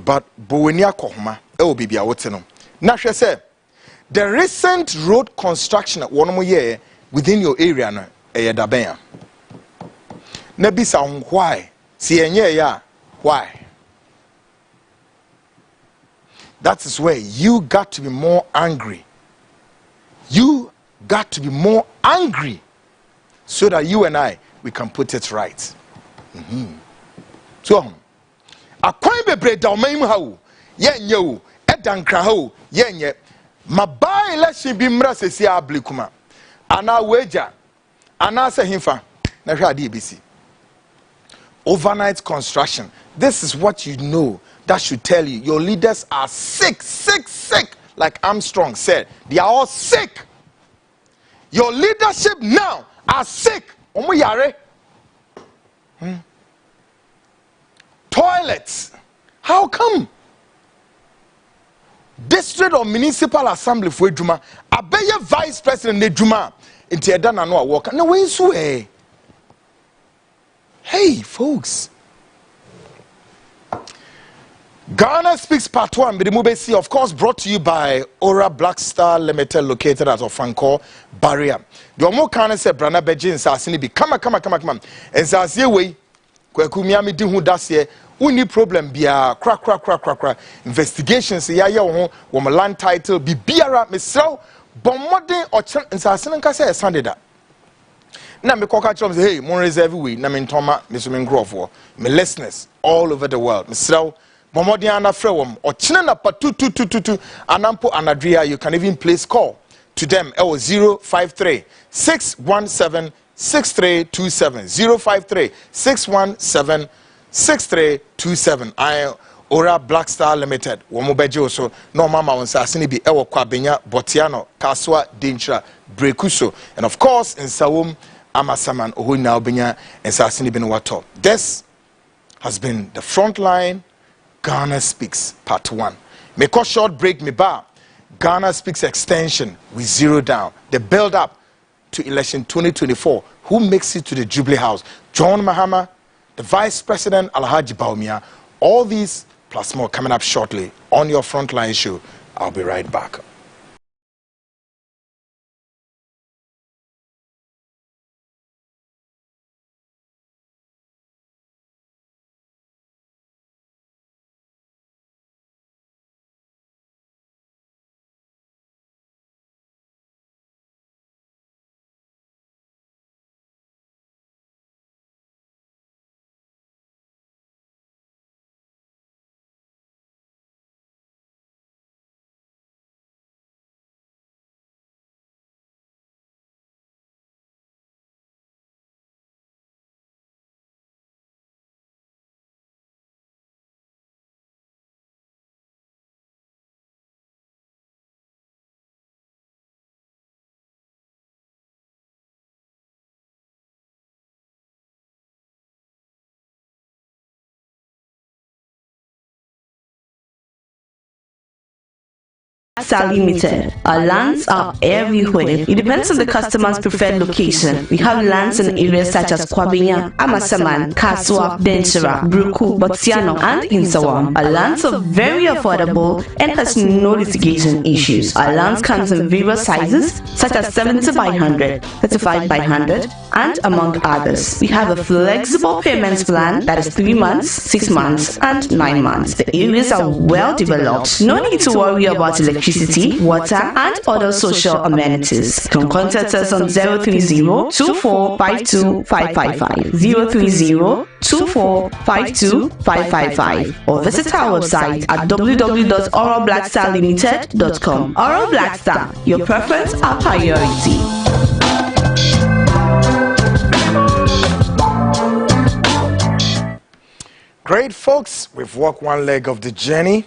But boweni akohoma e o baby a wotino. Na hwe say the recent road construction one mo ye within your area no eya daben. Na bi sa ho why? Si enye ya why? That is where you got to be more angry. You got to be more angry so that you and I, we can put it right. So, a coin be bread down maim how, yen yo, edankra ho, yen ye, ma buy election be mrasesi ablikuma, ana wager, ana se himfa, na DBC. Overnight construction. This is what you know. That should tell you your leaders are sick. Like Armstrong said, they are all sick. Your leadership now are sick. Toilets. How come? District or municipal assembly for Juma. Abeye vice president de Juma. Inti edana no work. No way so eh. Hey folks. Ghana Speaks Part 1, Bidimubesi, of course, brought to you by Aura Black Star Limited, located at Ofanko Barrier. The Omo Kana said, Brana Beji and Sassini be come. And Sassie way, Kwaku Miami Dihu Dasie, uni problem be a crack. Investigations, ya woman land title, be beara, Missel, Bomode or Chan and Sassin Cassa Sunday that. Now, me coca chums, hey, more reserve we, Namin Toma, Mr. Grove, me listeners all over the world, Missel. Momodiana Frewom or Chinana Patu Anampo Anadria, you can even place call to them 053 617 6327 053 617 6327. I Ora Black Star Limited, Womobejo so no mama on Sassini be Ewa Kwabenya, Botiano, Kaswa, Dintra, Brekuso, and of course in Sawum, Amasaman, Ohuina Obenya, and Sassini Benuato. This has been the Frontline. Ghana Speaks Part 1. Make a short break, me bar. Ghana Speaks extension with zero down. The build up to election 2024. Who makes it to the Jubilee House? John Mahama, the Vice President Alhaji Baumia. All these plus more coming up shortly on your Frontline show. I'll be right back. Limited. Our lands are everywhere. It depends on the customer's preferred location. We have lands in areas such as Kwabinya, Amasaman, Kaswa, Denchira, Bruku, Botiano, and Insawam. Our lands are very affordable and has no litigation issues. Our lands comes in various sizes such as 70 by 100, 35 by 100, and among others. We have a flexible payments plan that is 3 months, 6 months, and 9 months. The areas are well developed. No need to worry about electricity, water, and other social amenities. You can contact us on 030-2452-555, 030-2452-555, or visit our website at www.oralblackstarlimited.com. Oral Black Star, your preference, our priority. Great, folks. We've walked one leg of the journey.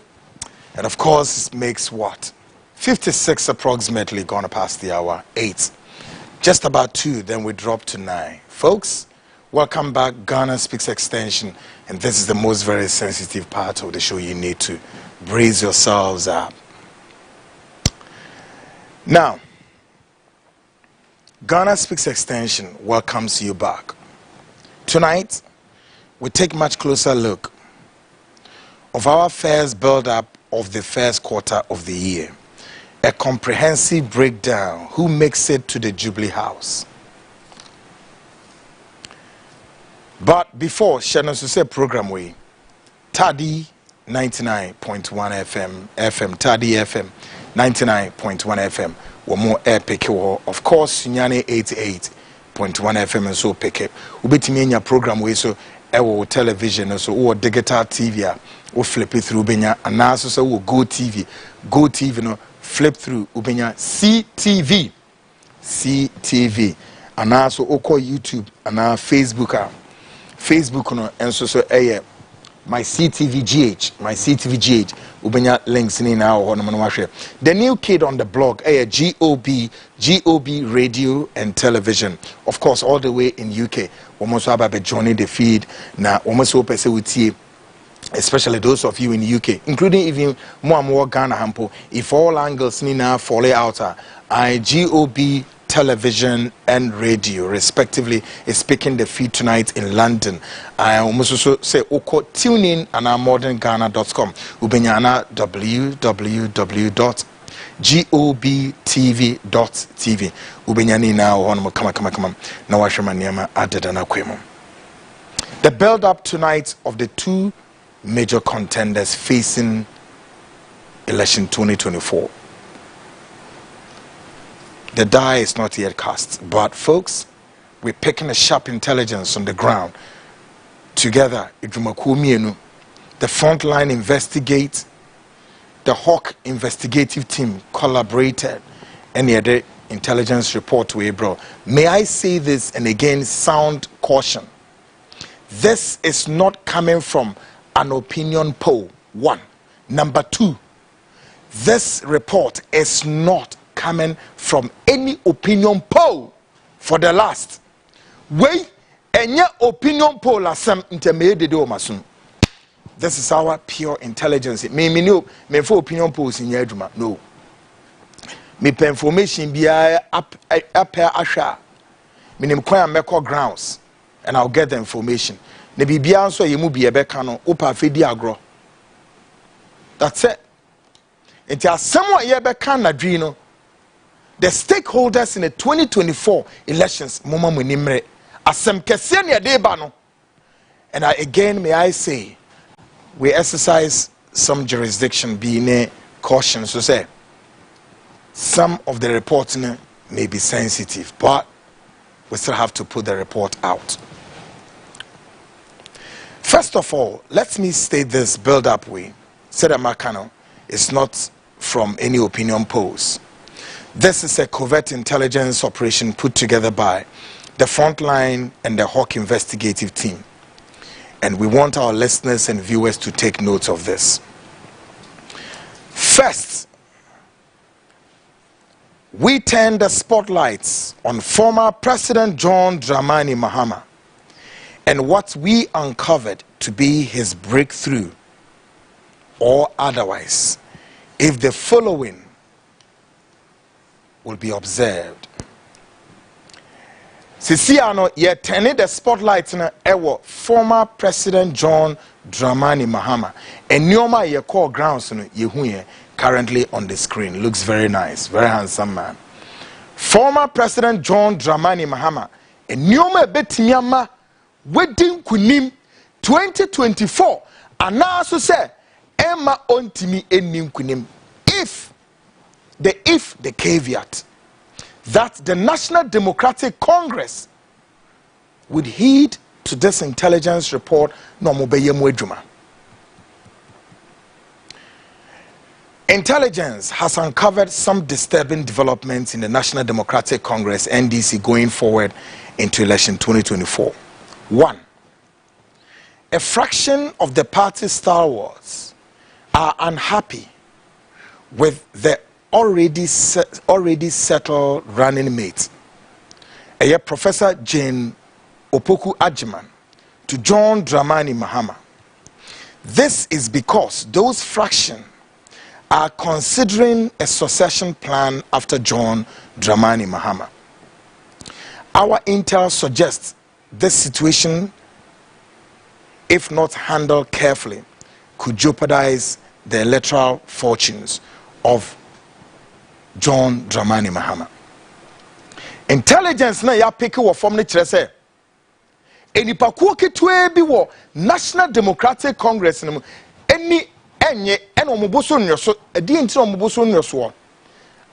And of course, it makes what? 56 approximately, gone past the hour 8. Just about 2, then we drop to 9. Folks, welcome back. Ghana Speaks Extension. And this is the most very sensitive part of the show. You need to brace yourselves up. Now, Ghana Speaks Extension welcomes you back. Tonight, we take much closer look of our first build-up of the first quarter of the year. A comprehensive breakdown who makes it to the Jubilee House. But before Shannon say program we Tadi 99.1 FM Tadi FM 99.1 FM or more air pick of course Sunyane 88.1 FM and so pick it. Ubetimi nya program we so ewo television so or digital TV or flip it through benya and now so go TV no flip through ubenya CTV and now so oko YouTube and now Facebook no and so my CTV GH ubenya links ni na ho no wahwe. The new kid on the blog GOB radio and television, of course all the way in UK. Almost about joining the feed na almost so pese utie, especially those of you in UK, including even more and more Ghana hampo. If all angles ni na fall out, GOB television and radio respectively is speaking the feed tonight in London. I almost also say oko tune in and modernghana.com ubenyana www.gobtv.tv ubenyani na ono kama na washema niama adeda na kwemo. The build up tonight of the two major contenders facing election 2024. The die is not yet cast, but folks, we're picking a sharp intelligence on the ground. Together, the Frontline Investigate, the Hawk Investigative team collaborated, and the other intelligence report to April. May I say this and again sound caution. This is not coming from an opinion poll, 1. Number 2, this report is not coming from any opinion poll for the last. Wait, any opinion poll asem intermediate de omasun. This is our pure intelligence. Me for opinion polls in yeduma. No. Me per information be up asha. Me nim kwa meko grounds and I'll get the information. Ne bibia nso ye mu bi ebeka no opa fedi agro. That's it. Enti asem wa ye beka na dwi no. The stakeholders in the 2024 elections, Moma Munimre, Asem Kesenia Debano. And again, may I say, we exercise some jurisdiction, being a caution, so say, some of the reporting may be sensitive, but we still have to put the report out. First of all, let me state this build-up way. Seda Makano is not from any opinion polls. This is a covert intelligence operation put together by the Frontline and the Hawk Investigative team. And we want our listeners and viewers to take note of this. First, we turn the spotlights on former President John Dramani Mahama and what we uncovered to be his breakthrough, or otherwise, if the following will be observed. Sisiano ye turning the spotlight na ewo former President John Dramani Mahama. And nyoma ye call grounds no ye huye currently on the screen. Looks very nice, very handsome man. Former President John Dramani Mahama. And nyoma betimiama wedding kunim 2024. And now so say Emma ontimi enim kunim. If the caveat that the National Democratic Congress would heed to this intelligence report, no mobeyemwedjuma. Intelligence has uncovered some disturbing developments in the National Democratic Congress NDC going forward into election 2024. 1. a fraction of the party stalwarts are unhappy with the already settled running mate, Professor Jane Opoku Agyeman to John Dramani Mahama. This is because those fractions are considering a succession plan after John Dramani Mahama. Our intel suggests this situation, if not handled carefully, could jeopardize the electoral fortunes of John Dramani Mahama. Intelligence na ya pick wo from ne kire se enipakuo ketwe bi wo National Democratic Congress no eni enye ena omoboso nyoso edi enti omoboso nyoso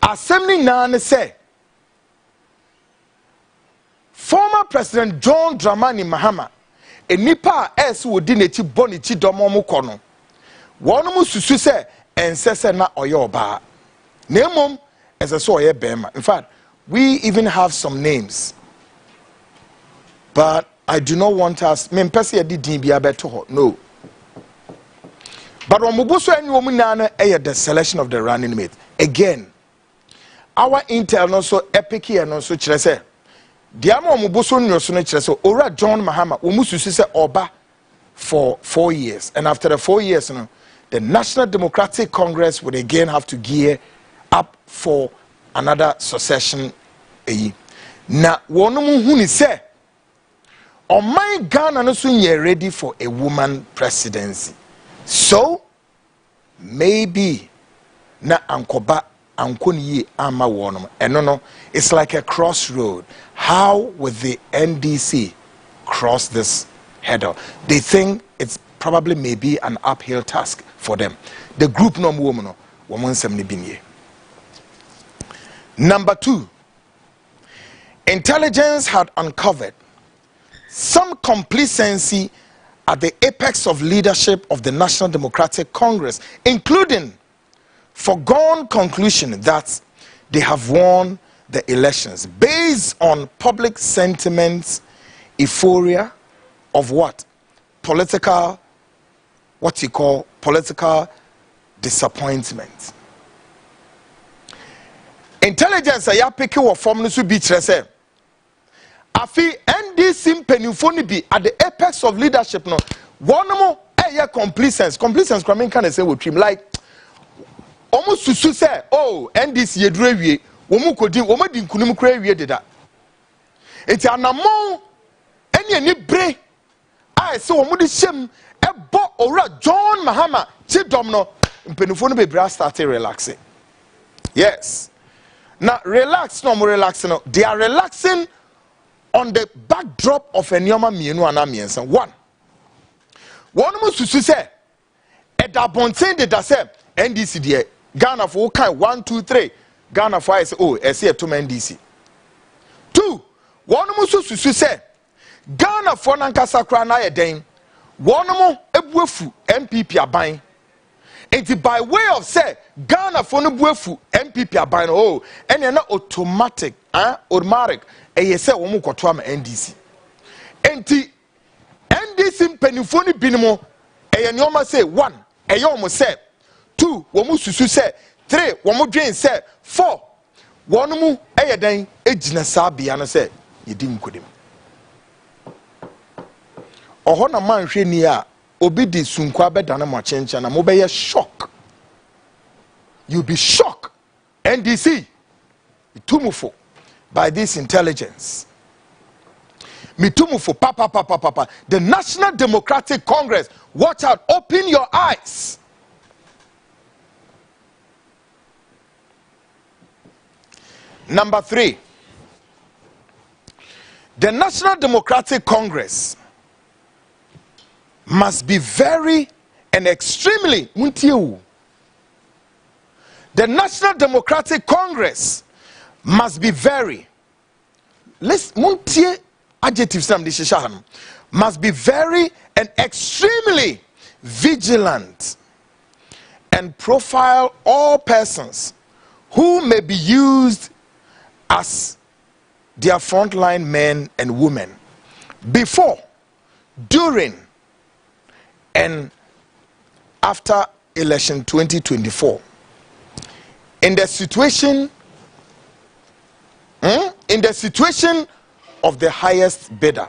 asem ni na ne se former President John Dramani Mahama enipa ese wodi nechi bonichi domo mo kono wono mu susu se ensese na oyoba nemom ese so oye bema. In fact, we even have some names, but I do not want us no, but the selection of the running mate. Again, our intel also epic here no so kyerɛ sɛ diamo omuboso nyoso no kyerɛ sɛ ora John Mahama omususu sɛ oba for 4 years, and after the 4 years no, the National Democratic Congress would again have to gear up for another succession. Na wono hu ni say my Ghana no so nye ready for a woman presidency, so maybe na ankoba ankoni ama wono eno no, it's like a crossroad. How would the NDC cross this hurdle? They think it's probably maybe an uphill task for them. The group no woman no woman semni binye. Number 2, intelligence had uncovered some complacency at the apex of leadership of the National Democratic Congress, including foregone conclusion that they have won the elections based on public sentiments, euphoria of what? Political disappointment. Intelligence ya pick wo form no so bi kire se afi NDC mpanimfo ni bi at the apex of leadership no one mo complacence coming can say we trim like almost susu say oh NDC yeduru awie wo mu kodi wo madi nkunum kura awie deda enti anamo eni bre ai se wo mu di hyem ebo ora John Mahama chidom no mpanimfo no be bra start relaxing. Yes. Now relax, no more relaxing. No. They are relaxing on the backdrop of a nyoma mienu anamiensa. One mu susu say eda bonten de da say NDC de Ghana for kind 1 2 3 Ghana for say oh I see to NDC. 2 mu susu say Ghana for nankasa kra na ye den one mu ebuefu MPP aban. And by way of say Ghana for no buefu MPP aban oh and na automatic automatic say wo mu kwoto am NDC enti NDC mpanimfo ni binimo nyoma say 1 omo say 2 wo mu susu say 3 wo mu dwen say 4 wonu mu dan ejina sabia no say yedi nkodim oho na manhwe ni a obi di sunkwa bedane mo chencha na mo be ye shock. You be shocked. NDC itumufo by this intelligence. Mitumufo papa. The National Democratic Congress, watch out, open your eyes. Number 3, the National Democratic Congress must be very and extremely the National Democratic Congress must be very must be very and extremely vigilant and profile all persons who may be used as their frontline men and women before, during, And after election 2024, in the situation of the highest bidder,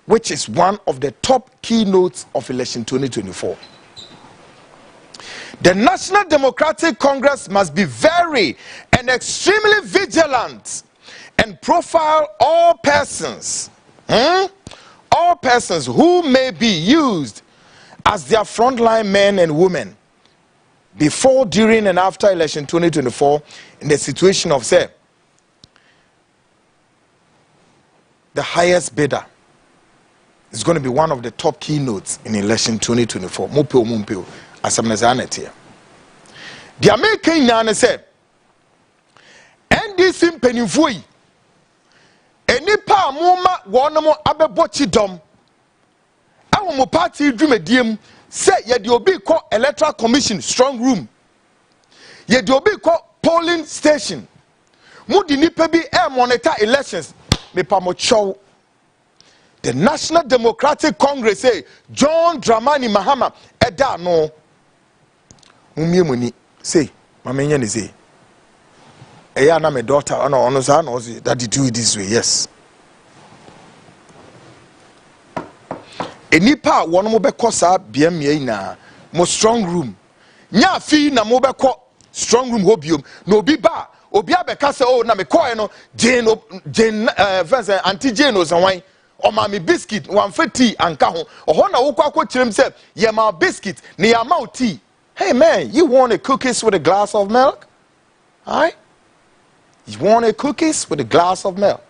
which is one of the top keynotes of election 2024, the National Democratic Congress must be very and extremely vigilant and profile all persons who may be used as their frontline men and women before, during, and after election 2024 in the situation of, say, the highest bidder is going to be one of the top keynotes in election 2024. Mupeo, asamnezanete. The American nane said, NDC mpenimfo enipa muma wonomo abebochi dom awo mo party dwumadiem say ye de obi ko electoral commission strong room, ye de obi ko polling station, mu di nipa bi monitor elections me pa mo chow. The National Democratic Congress say John Dramani Mahama eda no mumie say mamenye ne say eya na my daughter ono sa no say that you do it this way. Yes, enipa wono mo beko sa biamie na mo strong room nya fi na mo beko strong room hobiom na obi ba obi abeka say oh na me koe no Jane anti Jane ozanwan o ma me biscuit wan fa tea anka ho oho na wo kwa kirem say ye ma biscuit na ya ma tea. Hey man, you want a cookies with a glass of milk? All right? You want a cookies with a glass of milk?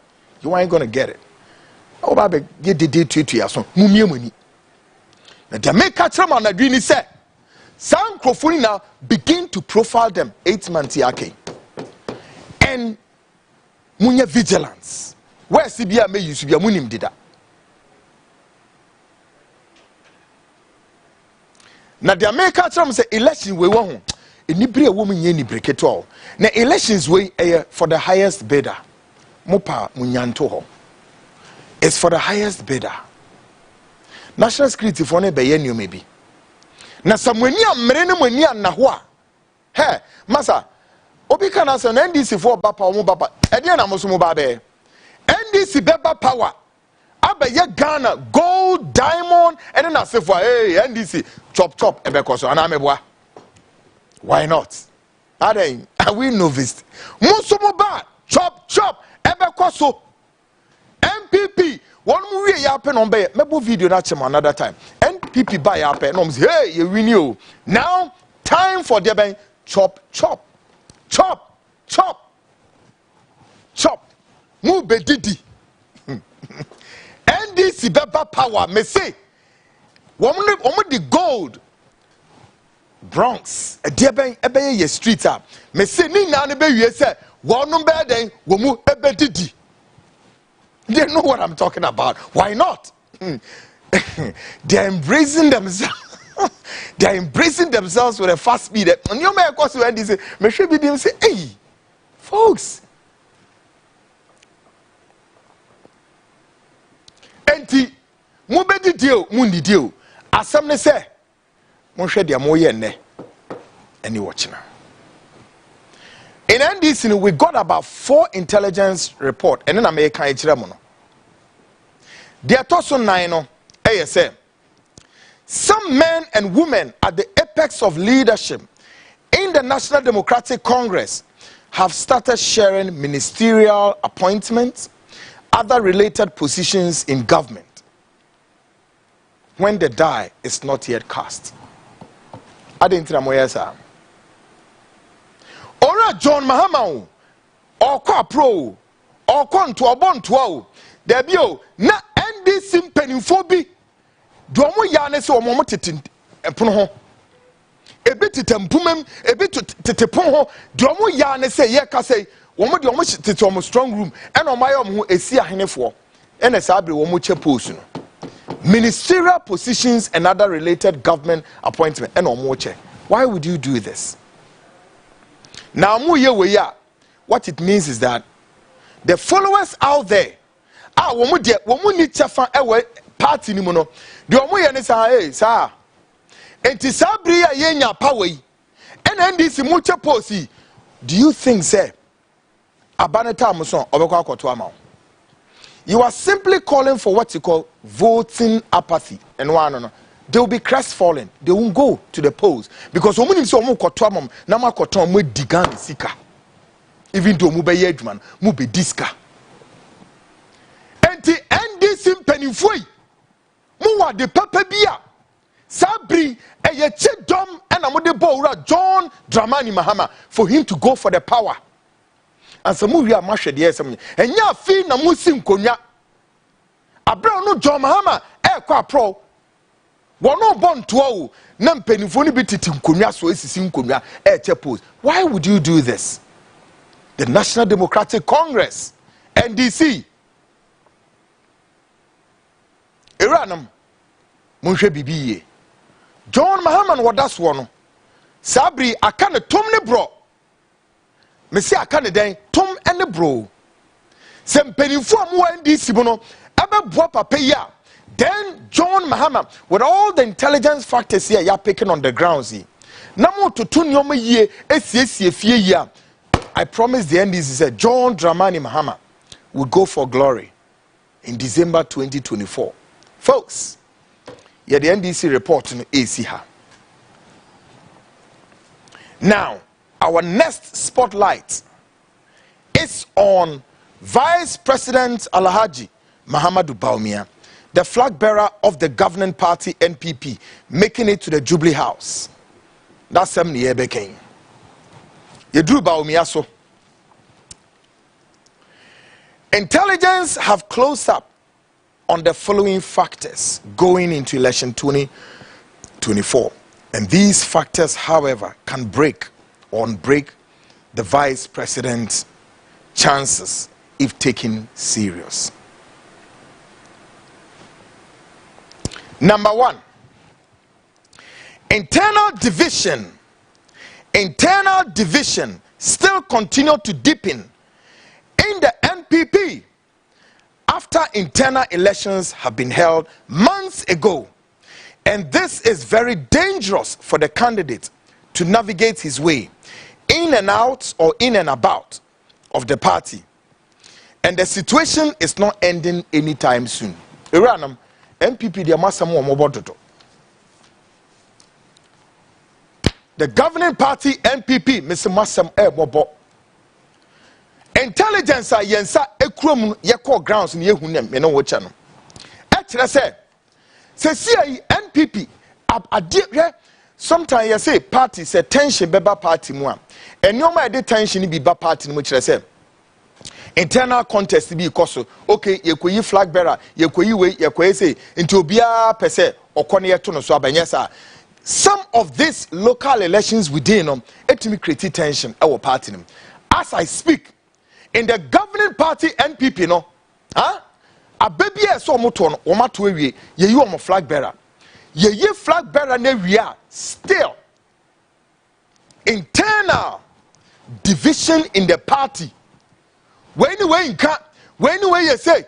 You ain't gonna get it. Oh, baby, get the day to ya so mumie money. Now the make catch them on the dream say some microphone now begin to profile them 8 months yake. And munye vigilance. Where CBA may use to be a munim dida. Now the American term say election we want anybody a woman ye ni break it all. Now elections we for the highest bidder. Mopa munyanto ho. It's for the highest bidder. National security for ne be ye maybe. Na samweni amrene mweni na ho a. He, masa obi kana say NDC for bapa omo bapa. E dey na mo so mo ba be. NDC beba power. Abaye Ghana gold diamond and then I say for hey NDC chop ebekoso anamebwa. Why not? Are we novice? Musumo ba chop ebekoso. MPP one movie yapen on be mebo video na chema another time. MPP ba yapen no say hey you win you. Now time for the ben chop. Mu be didi. NDC beba power me say woman the gold Bronx ebe ye street up me say ni na ne be wie say wonum be den wo mu ebe didi. They know what I'm talking about. Why not? They're embracing themselves. They're embracing themselves with a fast speed. And you may of course when they say me should be them say hey folks enti mu be didio mu ndidio asam ne se mo hwe de mo ye nne any watching. In NDC we got about 4 intelligence report and then I make kan kire mo no de atoso 9 no say some men and women at the apex of leadership in the National Democratic Congress have started sharing ministerial appointments, other related positions in government when the die is not yet cast. Ora John Mahama or kwa pro or konto obonto there be na NDC mpanimfobi do omo yane se omo tete empono ho ebi tetempumem ebi tetepon ho do omo yane se ye ka se omo de omo tete omo strong room and omo ayo omo esi ahenefo ene sabre omo che post no ministerial positions and other related government appointment and omo che. Why would you do this? Now what it means is that the followers out there womu ni chafa ewe party ni mo no de omo ye ne sa hey sa enti sabri ya yenya power yi ena ndisi muche posi. Do you think say abaneta amuson obekwa akoto ama? You are simply calling for what you call voting apathy. And one, they will be crestfallen. They won't go to the polls because women say omo koto amam na ma koto mo digan sika. Even though mu be yedman, mu be diska. Enti NDC mpanimfo mu wa de papa bia sabri eye chedom and mo de bowra John Dramani Mahama for him to go for the power. And some movie are mashed the SM. And ya fee na musim konya. Abra no John Mahama kwa pro. Wano bon tuau na mpenifoni bititi konya so esisi konya chepos. Why would you do this? The National Democratic Congress, NDC. Iranam munhwe bibiye. John Mahama wadas wono. Sabri akane tomne bro. Mesi akane den tom ene bro. Se mpenifo amu NDC bono ebe boa papa ya. Then John Mahama with all the intelligence factors here you are picking on the grounds here. Namo to tunyoma ye esiesie fie ya. I promise the NDC said John Dramani Mahama will go for glory in December 2024. Folks, yeah, the NDC report in ACHA. Now, our next spotlight is on Vice President Alhaji Mahamudu Bawumia, the flag bearer of the governing party NPP, making it to the Jubilee House. That's some year became. Yedru Bawumia so. Intelligence have closed up on the following factors going into election 2024. And these factors, however, can break or unbreak the vice president's chances if taken serious. Number one, internal division still continue to deepen in the NPP after internal elections have been held months ago. And this is very dangerous for the candidate to navigate his way in and out or in and about of the party. And the situation is not ending anytime soon. Iranam, NPP, the governing party NPP, Mr. Masam Mobo. Intelligence are yensa ekrom yeko grounds in yehunem, you know what channel. Actually, say NPP, sometimes you say party, say tension beba party mua. And no matter tension be ba party, which I say. Internal contest be koso. Okay, ye kwe flag bearer, ye kwe say into bia per se or corner to no so abanyesa. Some of these local elections within them, it create tension our party. As I speak, in the governing party NPP, no, a baby so moton or matwe ye you am flag bearer. Ye flag bearer ne we are still internal division in the party. When you say,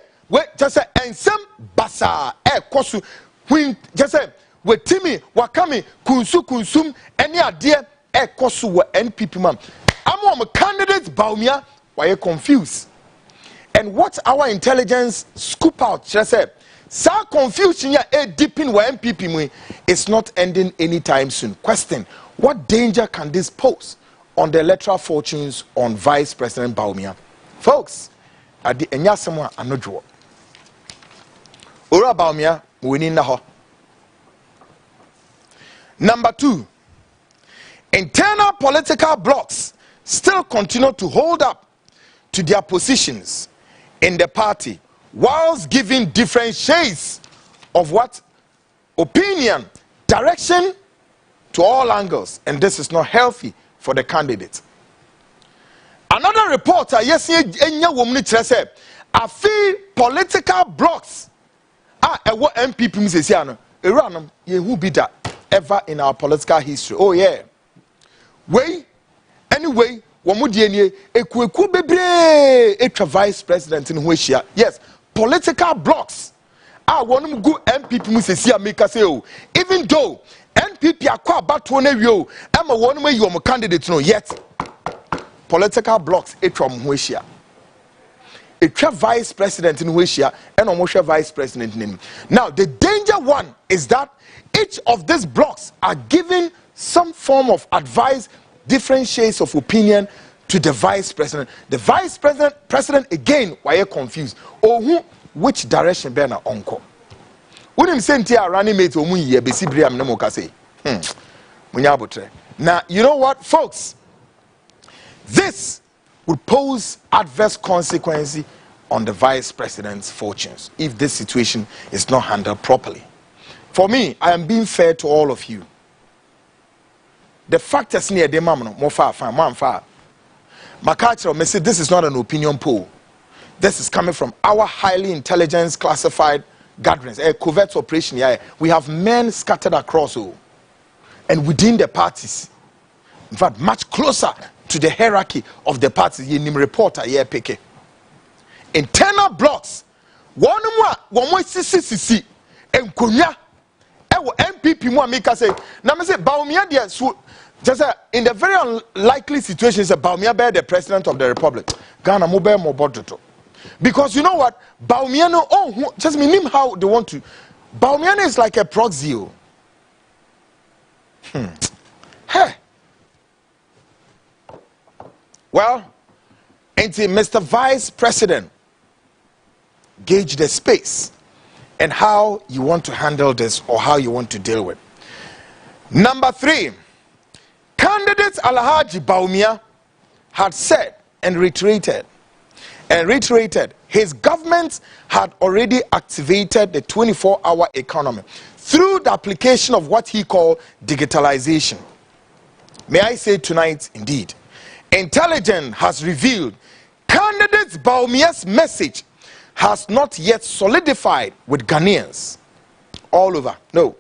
just say, and some basa kosu when just say with Timmy Wakami kunsum any idea kosu wa NPP man. I'm a candidate Bawumia. Why you confused? And what our intelligence scoop out just said, so confusion ya deep in where NPP is not ending anytime soon. Question: what danger can this pose on the electoral fortunes on Vice President Bawumia? Folks, at the Enyasama Anojo. Ura Bawumia, winning the ho. Number two, internal political blocs still continue to hold up to their positions in the party, whilst giving different shades of what opinion, direction to all angles, and this is not healthy for the candidate. Another reporter, yes, I feel political blocks are what MPP say, Iran, who be that ever in our political history. Oh, yeah. Anyway, ekweku bebre etwa vice president in Hueshia. Yes, political blocks are one go MPP mu sesi ameka say, even though NPP akwa bato na wio ema wonu me yom candidate no yet political blocks etwa mo ho ahia etwa vice president in ho ahia and omo hwe vice president nim. Now the danger one is that each of these blocks are giving some form of advice, different shades of opinion to the vice president. The vice president again why you confused oh which direction be na onko unim senti a running mate omu ye besi briam na mo ka say munya abotre. Now you know what folks, this would pose adverse consequences on the vice president's fortunes if this situation is not handled properly. For me, I am being fair to all of you. The fact is near the mamno more far man far. Makacho may say this is not an opinion poll. This is coming from our highly intelligence classified gatherings, a covert operation here. We have men scattered across all and within the parties. In fact, much closer to the hierarchy of the parties. Yenim reporter here peke. Internal blocks. One more sisi enkonya. Ewo MPP mo amika say. Na me say Baumia dia so just in the very unlikely situation is Baumia be the president of the republic. Ghana mo be mo bodoto. Because you know what? Baumiano, oh, just mean how they want to. Baumiano is like a proxy. Hey. Well, until Mr. Vice President, gauge the space and how you want to handle this or how you want to deal with. Number 3, candidate Alhaji Baumia had said and reiterated his government had already activated the 24-hour economy through the application of what he called digitalization. May I say tonight, indeed, intelligence has revealed candidate Baumia's message has not yet solidified with Ghanaians all over. No.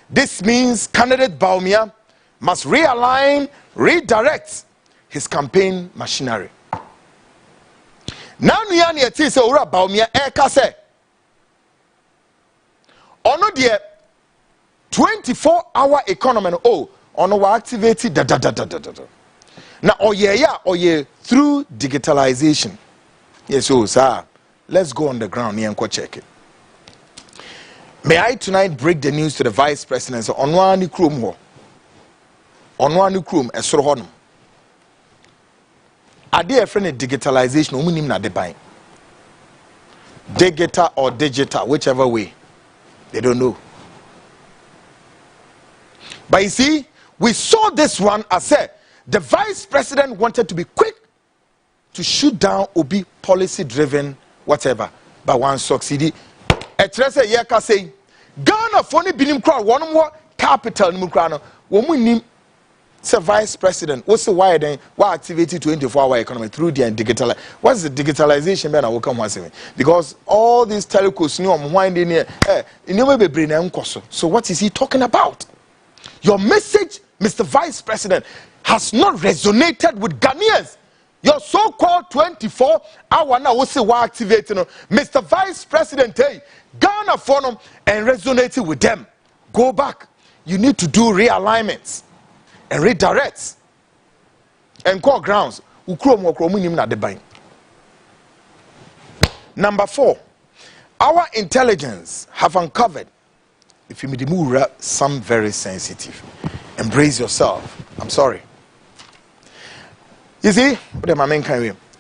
This means candidate Baumia must realign, redirect his campaign machinery. Now we are near to ora Baumia ekase. Ono de 24-hour economy ono wa activate da. Now oye through digitalization. Yes, so sir, let's go on the ground here and go check it. May I tonight break the news to the vice president? So onwa ni krom ho. Onwa ni krom esoro ho no. Ade e friend digitalization omunim na de ban. Digital or digital, whichever way. They don't know. But you see, we saw this one as said the vice president wanted to be quick to shoot down Obi policy driven whatever. But one succeeded. Etrese yeka say Ghana phone binim kra one more capital ni kra no wo munim say vice president what's the why then why activate 24-hour economy through the digital. What's the digitalization be na wo come once because all these telcos ni om wind in here inyo be brain na nkoso. So what is he talking about? Your message, Mr. Vice President, has not resonated with Ghanaians. Your so-called 24-hour now will say why activating Mr. Vice President, hey, Ghana for them and resonating with them. Go back. You need to do realignments and redirects and core grounds. Number 4, our intelligence have uncovered, if you move some very sensitive. Embrace yourself. I'm sorry. You see,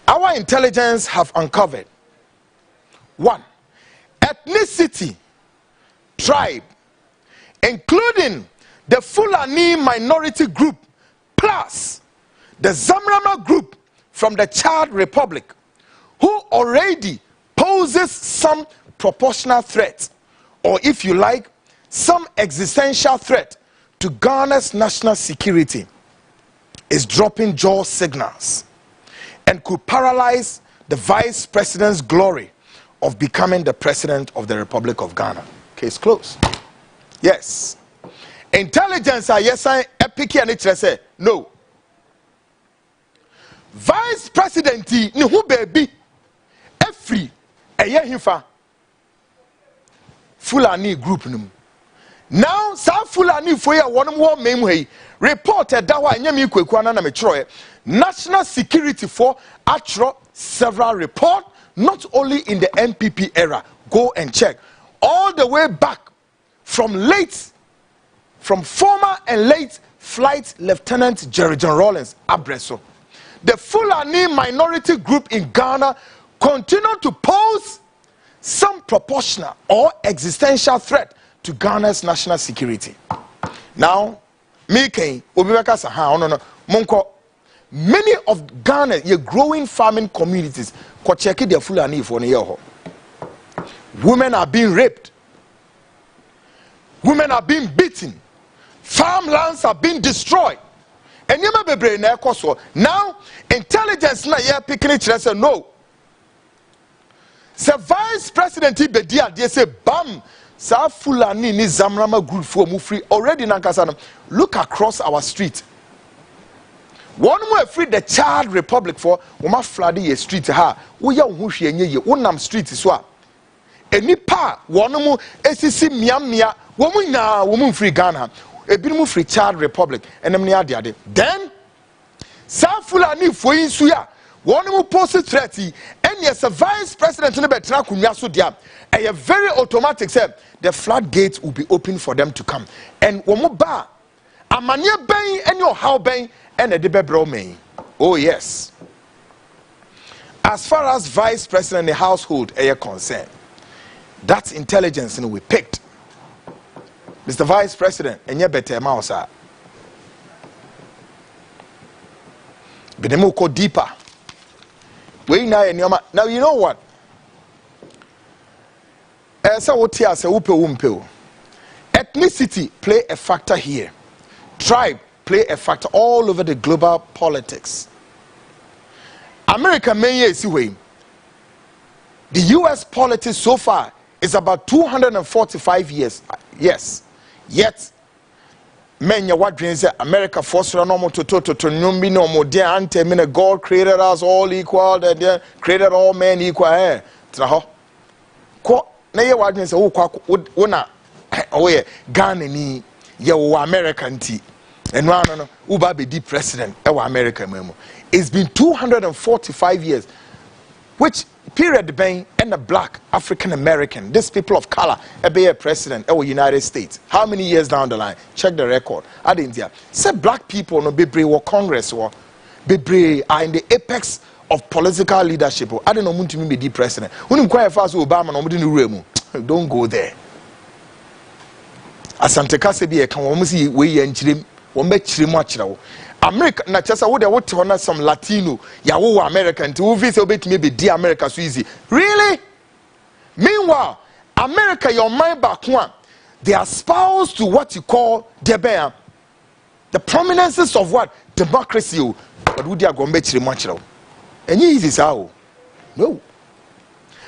our intelligence have uncovered 1, ethnicity, tribe, including the Fulani minority group, plus the Zamrama group from the Chad Republic, who already poses some proportional threat, or if you like, some existential threat to Ghana's national security, is dropping jaw signals and could paralyze the vice president's glory of becoming the president of the Republic of Ghana. Case closed. Yes. Intelligence are yes, I epic and it say no. Vice president ni who baby every a year hifa Fulani group num Now, South Fulani for ya one more meme reported that one yemi Kwaku Annan na metroe national security for actual several report not only in the NPP era. Go and check all the way back from former and late Flight Lieutenant Jerry John Rawlings Abreso. The Fulani minority group in Ghana continue to pose some proportional or existential threat to Ghana's national security. Now, many of Ghana's growing farming communities check their Fulani for a women are being raped, women are being beaten, farmlands are being destroyed. And you may be now intelligence na ye picking say no. The vice president Ibedia they say bam sa Fulani ni Zamrama group for Mufri already nankasa. Look across our street. One more free the Chad Republic for Uma flood ye street ha. We ya unhushi enye ye unam street iswa. Eni pa one more SCC miamia woman na woman free Ghana. A bit free Chad Republic and then South Fulani for Insuya one more posted threat and yes a vice president in the Betrakunya a very automatic said the floodgates will be open for them to come and one more bar a mania bay and your how bay and a debebro may. Oh yes, as far as vice president in the household are concerned, that's intelligence we picked. Mr. Vice President, and you better mouse. But the more go deeper. Now you know what? Ethnicity play a factor here. Tribe play a factor all over the global politics. America may see way. The US politics so far is about 245 years. Yes. Yet, many what dreams America foster normal to numbi no more dear ante mine God created us all equal and created all men equal. Traho. Ko na ye what dreams oh una oh yeah Ghana ni ye American tea and no uba be the president America memo. It's been 245 years, which period being and the black African American, these people of color, be a president of the United States. How many years down the line? Check the record. I didn't hear. Say black people no be brave or Congress or be brave are in the apex of political leadership. I don't know when to be the president. When you quite fast Obama no room. Don't go there. Asante Kase be a can almost see we and chim one bet chim America na chasa wo de what on some Latino ya wo American to visa obet me be dear America so easy. Really? Meanwhile, America your mind back one they are espoused to what you call the prominences of what democracy but would you go mbechire machiro enye easy sao no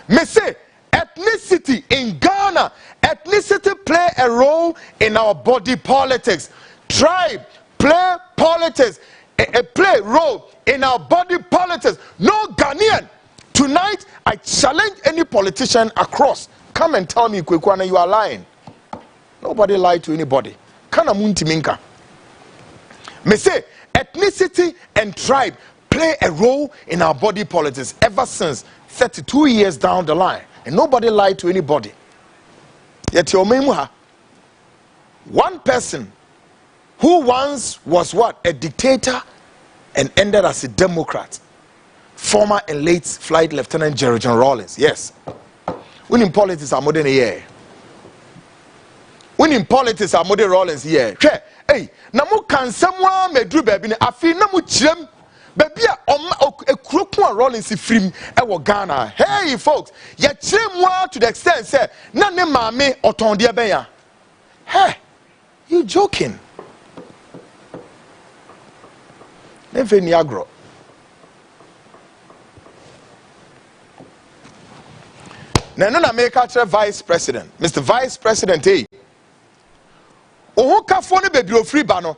me say ethnicity in Ghana ethnicity play a role in our body politics. Tribe play politics, a play role in our body politics. No Ghanaian. Tonight, I challenge any politician across. Come and tell me, Kwaku Annan, you are lying. Nobody lied to anybody. Kana munti minka. Me say, ethnicity and tribe play a role in our body politics ever since 32 years down the line. And nobody lied to anybody. Yet your memoir, one person who once was what? A dictator and ended as a Democrat. Former and late Flight Lieutenant Jerry John Rawlings. Yes. When in politics are more than a year. When in politics are more than Rawlings here. Hey, namu can someone me do baby I feel namu chim baby a crook one Rawlings film ewo Ghana. Hey folks, ya chim to the extent say na ne mame otondia beya. Hey, you joking? Never Niagara. Nana make vice president, Mr. Vice President. Hey, oh, California baby free bano.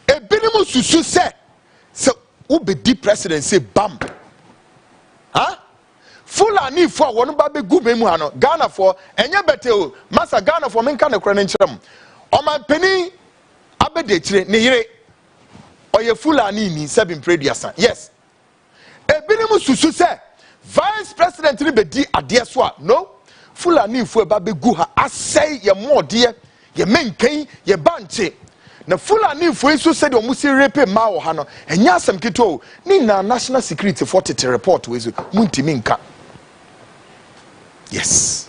A binimu susu say, so who be the president say bam, huh? Fulani for one baby good memuano Ghana for enya bete o Master Ghana for men kind of credential. Oman penny abedechire ne yere oye Fulani ni 7 prediasa. Yes. Ebinimu susu se vice president ni bedi ade so a no Fulani fu eba begu ha asai ye modie ye menkan ye banche na Fulani fu isu se de omusi repe ma wo ha no enya asem kito ni na national security for tete report we muntimi nka. Yes.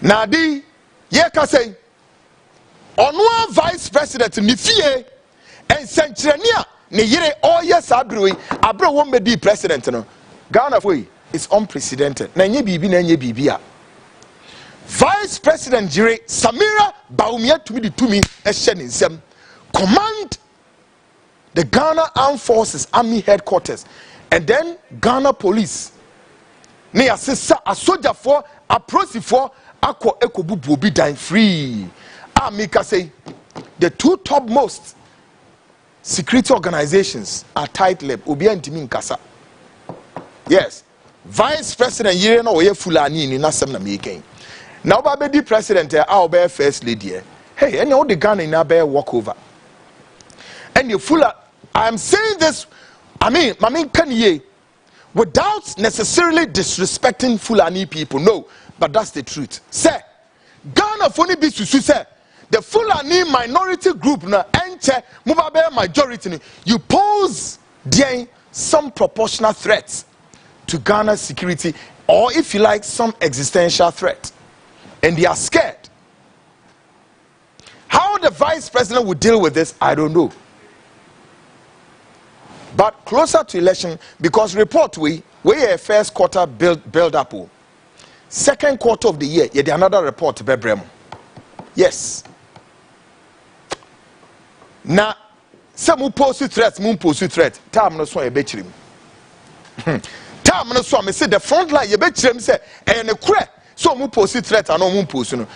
Na di ye ka say onwa vice president ni fie ensenkyereni a ne yere oye sabrewi abre wo medi president no Ghana foi is unprecedented na nye bibi na nye bibi a vice president jire Samira Baumia tumi di tumi ehye ne nsem command the Ghana Armed Forces Army Headquarters and then Ghana Police ne asesa asojafo aprosifo akọ ekobubu obi dan free amika say the two topmost security organizations are tight-lipped. Obi antimi nkasa. Yes. Vice President yire na oye Fulani ni nasem na meken. Na oba be di president a oba first lady. Hey, any all the Ghana na be walk over. And you Fula, I am saying this, Mamin Kanye, without necessarily disrespecting Fulani people. No, but that's the truth. Say, Ghana funny be susu say the Fulani minority group na enche mubabe majority you pose there some proportional threats to Ghana's security, or if you like some existential threat, and they are scared. How the vice president would deal with this, I don't know. But closer to election, because report we a first quarter build up, second quarter of the year, yet another report bebrem. Yes. Na some who post threats, moon post threat. Time no so a betrim. Time no so me say the Frontline you betrim say and a cre so who post threat and no moon post and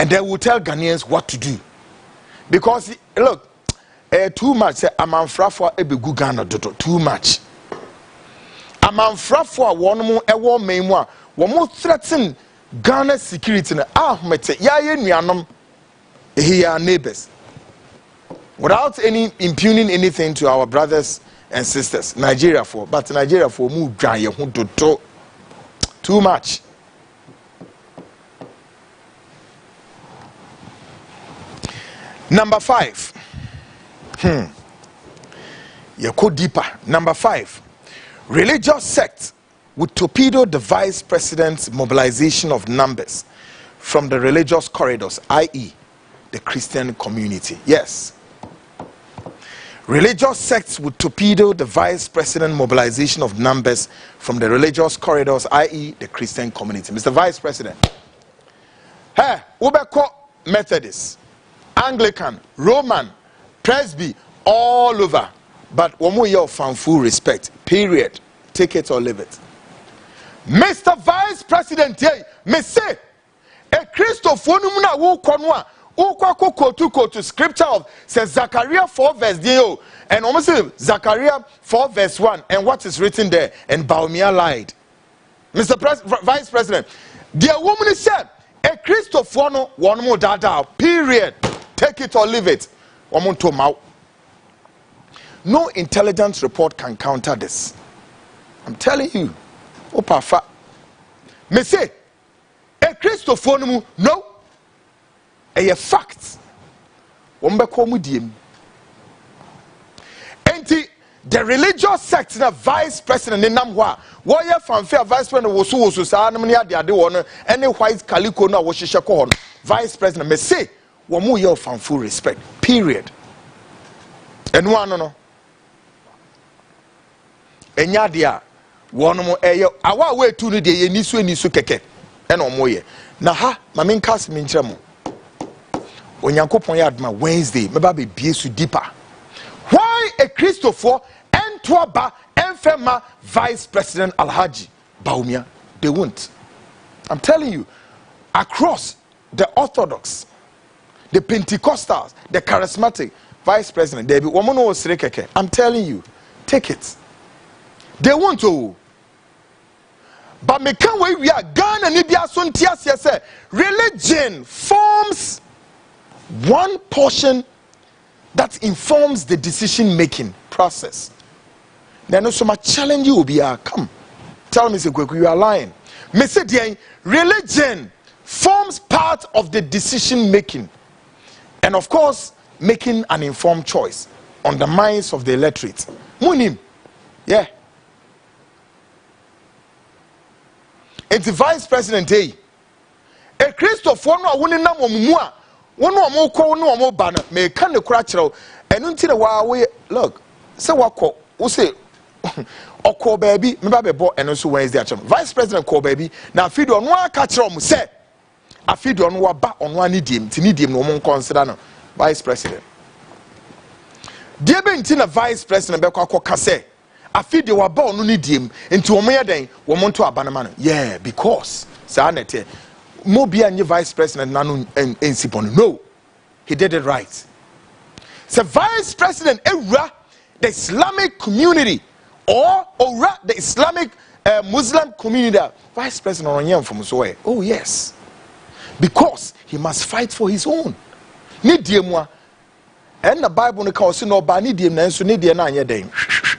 they will tell Ghanaians what to do. Because look, too much say amanfrafo ebegu Ghana dodo too much. Amanfrafo one mo ewo main mo wo mo threaten Ghana security na ahmete ya ye nuanom here neighbors. Without any impugning anything to our brothers and sisters, Nigeria for move dry too much. Number 5. You go deeper. Number 5. Religious sects would torpedo the vice president's mobilization of numbers from the religious corridors, i.e., the Christian community. Yes. Religious sects would torpedo the vice president mobilization of numbers from the religious corridors, i.e., the Christian community. Mr. Vice President, hey, Ubeko Methodist, Anglican, Roman, Presby, all over. But one more year of full respect, period. Take it or leave it. Mr. Vice President, me say, a Christopher Numuna who konwa. To scripture of says Zechariah 4 verse 0 and almost Zechariah 4 verse 1 and what is written there, and Baumia lied. Mr. Vice President, the woman said a Christopher no one more dada, period. Take it or leave it. No intelligence report can counter this. I'm telling you. Opa me say a Christopher no. A fact. The religious sect na vice president in Namwa. Warrior fanfare vice president was so the any white calico na was vice president may say one more year of full respect. Period. And one no. Enyadia one more awa way to the nisu keke and on more year. Na ha mamin cast minchamo. Onyankopon yadma Wednesday meba be biesu deeper. Why a Christopher and Twaba and Fema Vice President Alhaji Baumia? They won't. I'm telling you, across the Orthodox, the Pentecostals, the charismatic Vice President, they be woman or srekeke. I'm telling you, take it. They won't to. But me can't wait. We are Ghana Nibia Suntia say religion forms one portion that informs the decision-making process. Then also my challenge you will be, come, tell me, say, Kwaku, you are lying. Me say, religion forms part of the decision-making. And of course, making an informed choice on the minds of the electorate. Munim. Yeah. It's the vice president, a Christopher, no one na momua, one more call no more banner, may can the crutchel, and until a while we look. So what call, who say, or call baby, maybe bought and also Wednesday. Vice President call baby, now feed on one catch on, say, I feed on what back on one idiom, to need him no more consider Vice President. Dear Bentina Vice President Bekako Kase. I feel they were born no need him into a mere day, woman to a banana. Yeah, because Sanete Mobia and your vice president Nanu and Sipon. No, he did it right. So, vice president era the Islamic community or the Islamic Muslim community, vice president on Yam from Zoe. Oh, yes, because he must fight for his own. Need moi. And the Bible calls no bani dim and so need the nine day.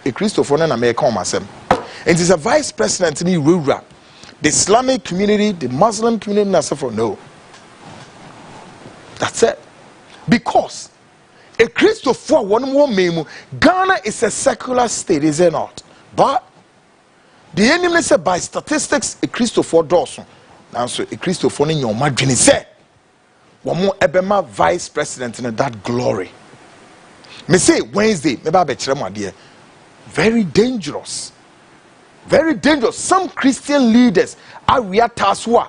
A Christopher and American myself. And it is a vice president in Rura. The Islamic community, the Muslim community, no. That's it. Because a Christopher one more memo, Ghana is a secular state, is it not? But the enemy said by statistics, a Christopher Dawson. Now, so a Christopher in your margin said, one more Ebema vice president in that glory. Me say Wednesday, maybe I bet my dear. Very dangerous. Very dangerous. Some Christian leaders are reataswa.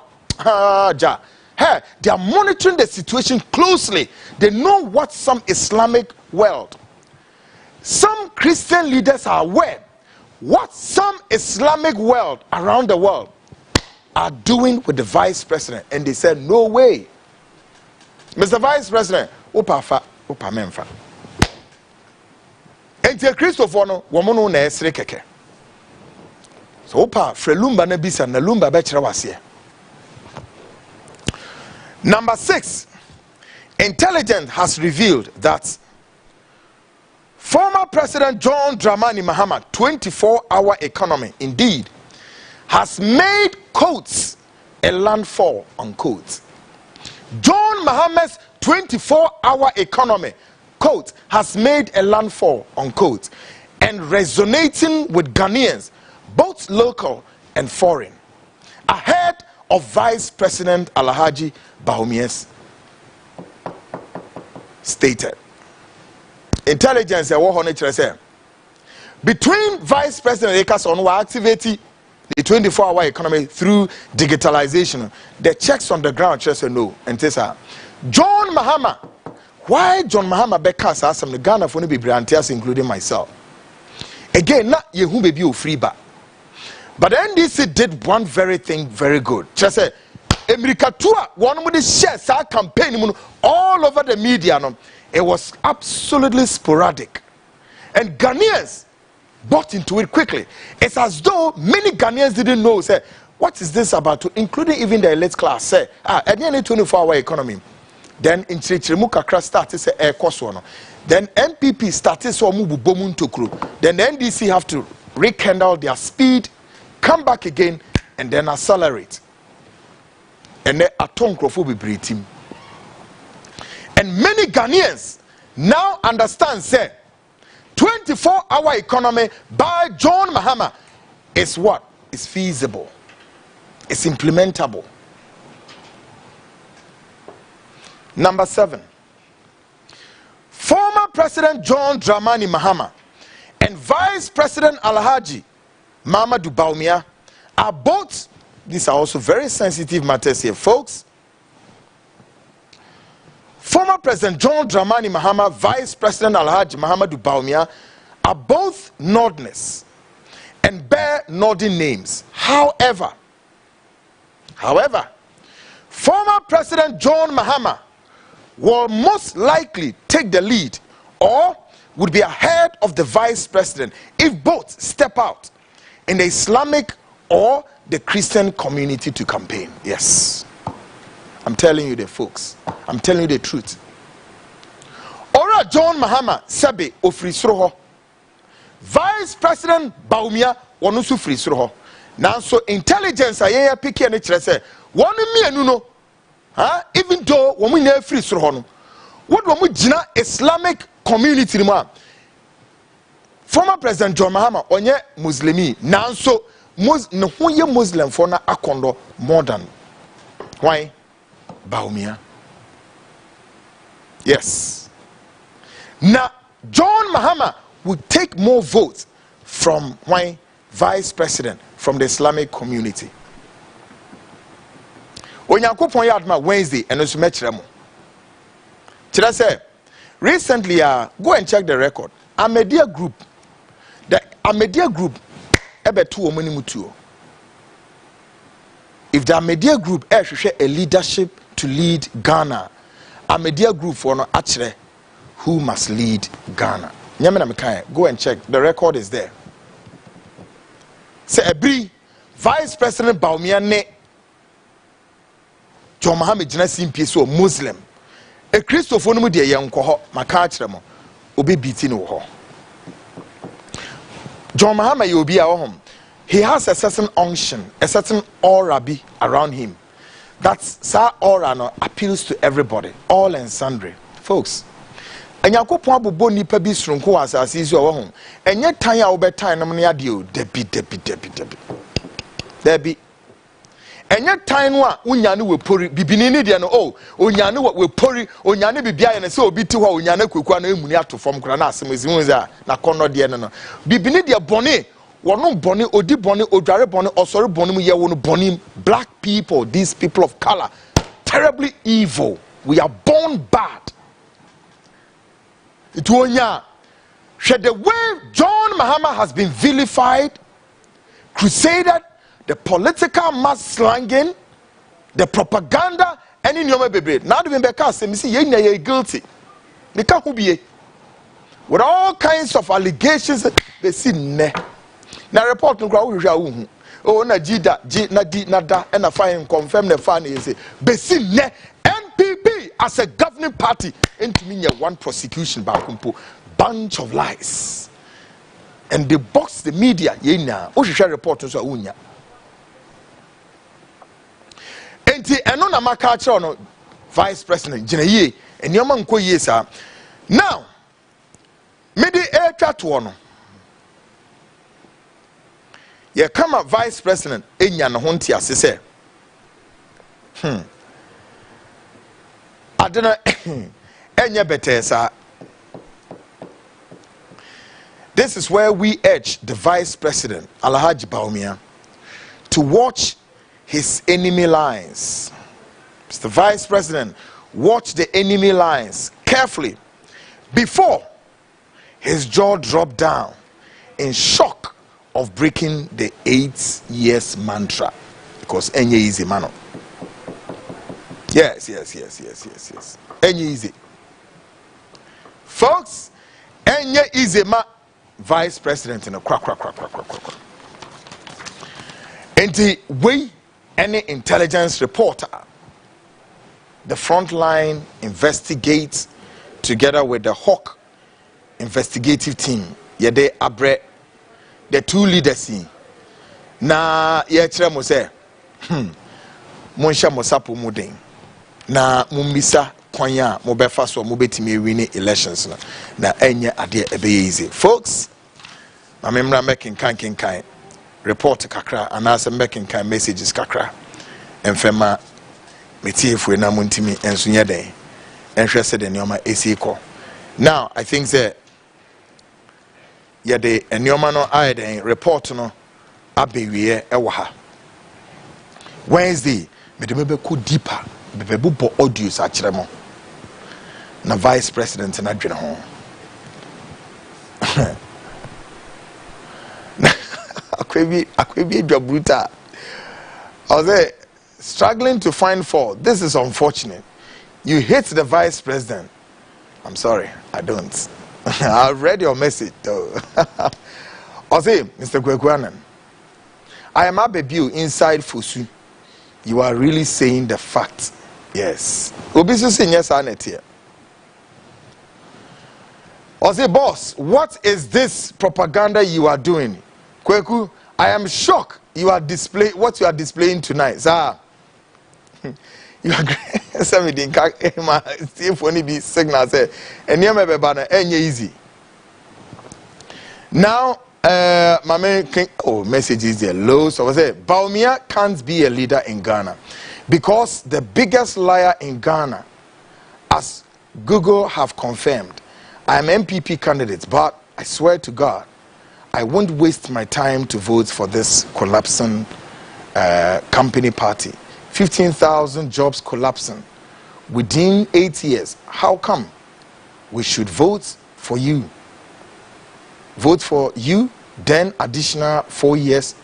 Hey, they are monitoring the situation closely. They know what some Islamic world. Some Christian leaders are aware what some Islamic world around the world are doing with the vice president. And they said, no way. Mr. Vice President, opa memfa. Enti Christopher no woman no na esre keke. So opa frelumba na bisa na lumba be kire wase. Number 6. Intelligence has revealed that former President John Dramani Mahama 24-hour economy indeed has made quotes a landfall unquote. John Mahama's 24-hour economy quote has made a landfall unquote and resonating with Ghanaians both local and foreign ahead of Vice President Alhaji Bahumia's stated. Intelligence between Vice President Ekason who activated the 24-hour economy through digitalization, the checks on the ground just say no. And say, John Mahama, why John Mahama Bekas has some Ghana for be brantias, including myself. Again, not you who may be free back. But the NDC did one very thing very good. Just say, America tour, one with the shares, our campaign all over the media. It was absolutely sporadic. And Ghanaians bought into it quickly. It's as though many Ghanaians didn't know, say, what is this about, including even the elite class. Say, at the end of 24-hour economy, then in Chirichimu Kakra started say air Koswano. Then MPP started so mubu bomun tokru. Then the NDC have to rekindle their speed, come back again, and then accelerate. And then a tongue will be breathing. And many Ghanaians now understand, say, 24-hour economy by John Mahama is what? Is feasible. It's implementable. Number 7. Former President John Dramani Mahama and Vice President Alhaji Mamadou Bawumia are both, these are also very sensitive matters here, folks. Former President John Dramani Mahama, Vice President Alhaji Mahamadou Bawumia are both Northerners and bear Northern names. However, former President John Mahama will most likely take the lead or would be ahead of the Vice President if both step out in the Islamic or the Christian community to campaign. Yes. I'm telling you the folks. I'm telling you the truth. John Mahama sebe ofiri soro ho. Vice President Bawumia wonu so firi soro ho. Nanso intelligence ayeya piki ne kire se wonu mienu no even though womu nya firi soro ho no wodo mu gina Islamic community mu a former President John Mahama onye Muslimi nanso ne ho ye Muslim for na akondo more than why Bawumia. Yes. Now John Mahama would take more votes from why Vice President from the Islamic community. Onyankopon yadma Wednesday and also mechiremo. Chira say recently go and check the record. A media group ebetu omani mutuo. If the media group a leadership to lead Ghana, a media group for no actually who must lead Ghana. Go and check. The record is there. Say every Vice President Bawumia ne John Mahama jina simpi so Muslim. A Christopher no mu de yenko ho maka akire mo obi biti no ho. John Mahama you be home. He has a certain unction, a certain aura be around him. That aura no appeals to everybody, all and sundry. Folks, Enyakopon abobo nipa bi sronko asase isu owo ho. Enye tan a wo betan no ne ade o debi. Enye tan no a unya ne we pori bibini ne de no onya ne we pori onya ne bibia ye ne se obi ti ho onya ne kwekwa na emuni atofom kra na asemezi hu za na kono de no bibini de bone wono bone odi bone odware bone osori bone mu ye wono bone. Black people, these people of color, terribly evil. We are born bad. It wonya the way John Mahama has been vilified, crusaded, the political mass slanging, the propaganda, and in your baby. Now the members say, "Missy, you're guilty." They can't be with all kinds of allegations. They see ne. Now report to crowd. Oh, na jida, na di, na da, and I find confirm the fan is besi ne NPP as a governing party into me one prosecution by Kumpo. Bunch of lies. And they box the media, yena. Oh, she share report to unya. Enti eno na makacha no Vice President Jina ye and your man ko ye sa. Now, mede air chat one. Ye come up Vice President enya no honti asese. Adena enya betesa. This is where we urge the Vice President Alhaji Bawumia to watch his enemy lines. Mr. Vice President, watch the enemy lines carefully before his jaw dropped down in shock of breaking the 8 years mantra, because any easy man. Yes. Any easy. Folks, any easy man. Vice President in a crack. And the way any intelligence reporter, the Frontline investigates together with the Hawk investigative team. Yede abre the two leaders in na yechre mo say monsha mosapo muden na mumbisa kwanya mo befa so mo betimi win elections na enye ade ebe easy. Folks, mamemra making kan report kakra anase making kan messages kakra enfema metiefu na muntimi enso nye den enhwe se de neoma esiko. Now I think that yede enioma no ayeden report no abewie ewo ha Wednesday medemebe ko deeper bebebu bo audios akire mo na Vice President na dwene ho akwebi dwabruta. I was struggling to find fault. This is unfortunate. You hate the Vice President. I'm sorry, I don't. I've read your message though. I say, Mr. Kwaku Annan, I am a baby inside Fusu. You are really saying the fact. Yes. Obisu saying yes, Anet here. I say, boss, what is this propaganda you are doing? Kwaku, I am shocked you are what you are displaying tonight. Sir, you are some if only be signal say and easy. Now, my main message is there low. So I say, Bawumia can't be a leader in Ghana because the biggest liar in Ghana, as Google have confirmed, I am MPP candidate, but I swear to God, I won't waste my time to vote for this collapsing company party. 15,000 jobs collapsing within 8 years. How come? We should vote for you. Vote for you, then additional 4 years,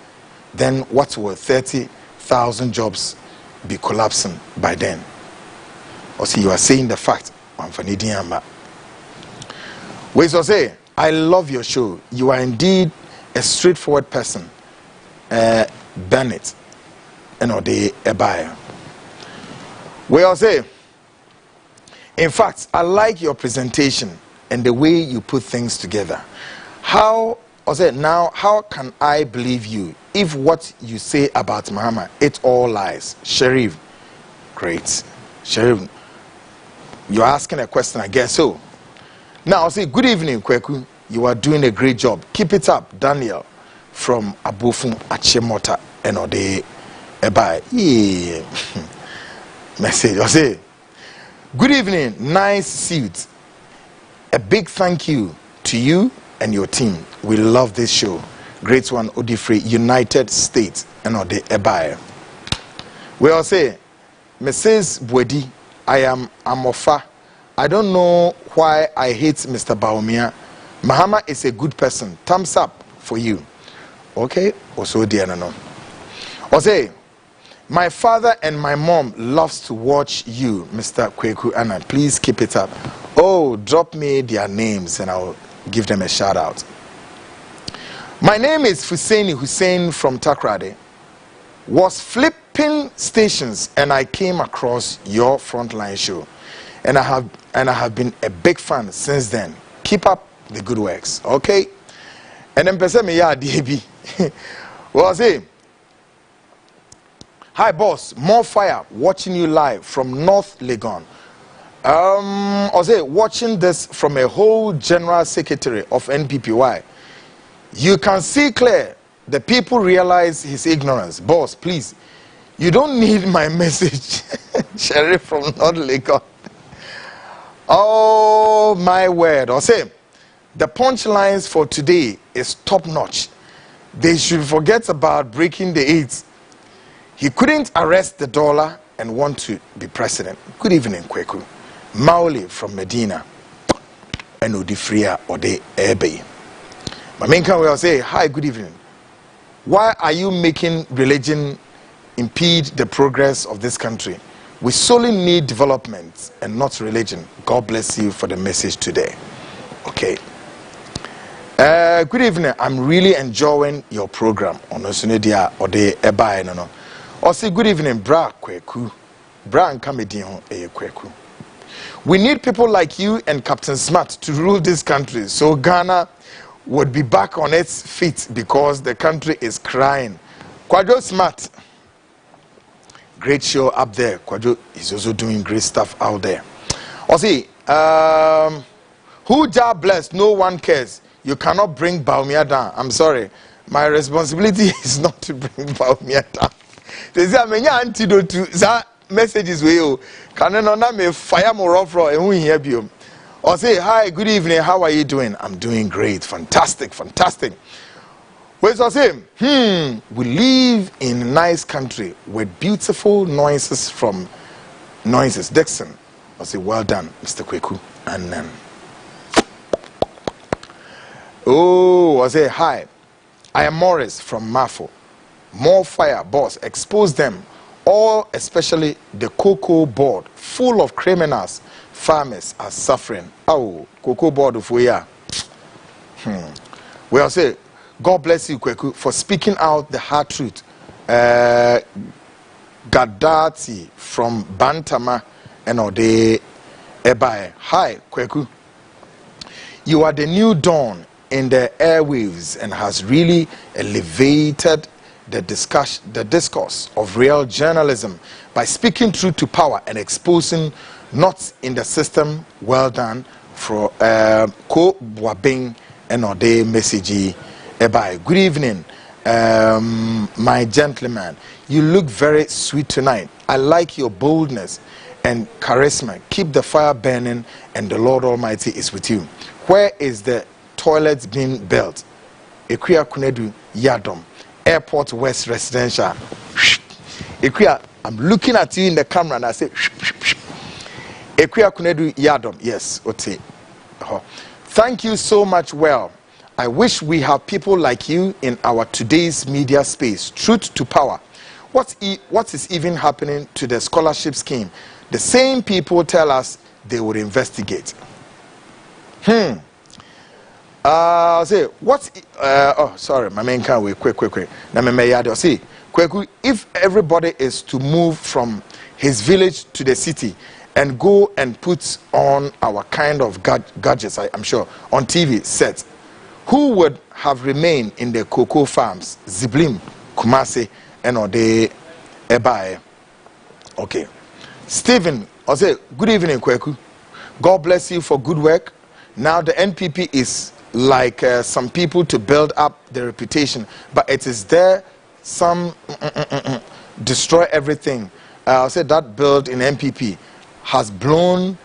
then what will 30,000 jobs be collapsing by then? Or see, you are saying the fact. We so say, I love your show. You are indeed a straightforward person. Bennett, a buyer. We all say, in fact, I like your presentation and the way you put things together. How can I believe you if what you say about Mahama, it's all lies? Sheriff, great. Sheriff, you're asking a question, I guess so. Now, I'll say, good evening, Kwaku. You are doing a great job. Keep it up, Daniel, from Abofun Achemota, Ebai. Yeah. Message, I'll say, good evening, nice suit. A big thank you to you and your team. We love this show. Great one, Odifre, United States, Ebai. We all say, Mrs. Bwedi, I am Amofa. I don't know why I hate Mr. Bawumia. Mahama is a good person. Thumbs up for you. Okay? Also, dear no. Ose, my father and my mom loves to watch you, Mr. Kwaku Annan. Please keep it up. Oh, drop me their names and I'll give them a shout out. My name is Hussein from Takrade. Was flipping stations and I came across your Frontline show. And I have been a big fan since then. Keep up the good works, okay? And then person me ya DB. Well, say, hi boss, more fire. Watching you live from North Legon. I say watching this from a whole general secretary of NPPY. You can see clear. The people realize his ignorance. Boss, please, you don't need my message. Sheriff from North Legon. Oh my word. I'll say the punchlines for today is top notch. They should forget about breaking the eight. He couldn't arrest the dollar and want to be president. Good evening, Kwaku. Mauli from Medina and Odifria Ode Ebe. My main can will say, hi, good evening. Why are you making religion impede the progress of this country? We solely need development and not religion. God bless you for the message today. Okay. Good evening. I'm really enjoying your program. Also, good evening, Bra Kwaku. Bra and Kamedin Kwaku. We need people like you and Captain Smart to rule this country so Ghana would be back on its feet because the country is crying. Kwadwo Smart. Great show up there. Kwadwo is also doing great stuff out there. Also, who Jah bless, no one cares. You cannot bring Bawumia down. I'm sorry. My responsibility is not to bring Bawumia down. They say, I'm antidote to that messages. Can I not me fire more off and we hear you? Or say, hi, good evening. How are you doing? I'm doing great. Fantastic, fantastic. Well, so say, we live in a nice country with beautiful noises from noises. Dixon, I say, well done, Mr. Kwaku Annan. Oh, I say, hi, I am Morris from Mafo. More fire, boss. Expose them all, especially the cocoa board, full of criminals. Farmers are suffering. Oh, cocoa board of we are. Well, I say, God bless you, Kwaku, for speaking out the hard truth. Gadati from Bantama and Ode Ebae. Hi, Kwaku. You are the new dawn in the airwaves and has really elevated the discourse of real journalism by speaking truth to power and exposing knots in the system. Well done for Ko Boabing and Ode message. Bye. Good evening, my gentleman. You look very sweet tonight. I like your boldness and charisma. Keep the fire burning, and the Lord Almighty is with you. Where is the toilet being built? Ekuya Kunedu Yadom, Airport West Residential. Ekuya, I'm looking at you in the camera and I say, Ekuya Kunedu Yadom. Yes, Ote. Thank you so much. Well, I wish we have people like you in our today's media space. Truth to power. What is even happening to the scholarship scheme? The same people tell us they would investigate. Say what? Oh, sorry, my man can't wait. Quick. Now me yado. See, Kwaku, if everybody is to move from his village to the city and go and put on our kind of gadgets, I'm sure, on TV sets, who would have remained in the cocoa farms, Ziblim, Kumasi, and Ode Ebae? Okay. Stephen, I say, good evening, Kwaku. God bless you for good work. Now the NPP is like some people to build up the reputation, but it is there some destroy everything. I say that build in NPP has blown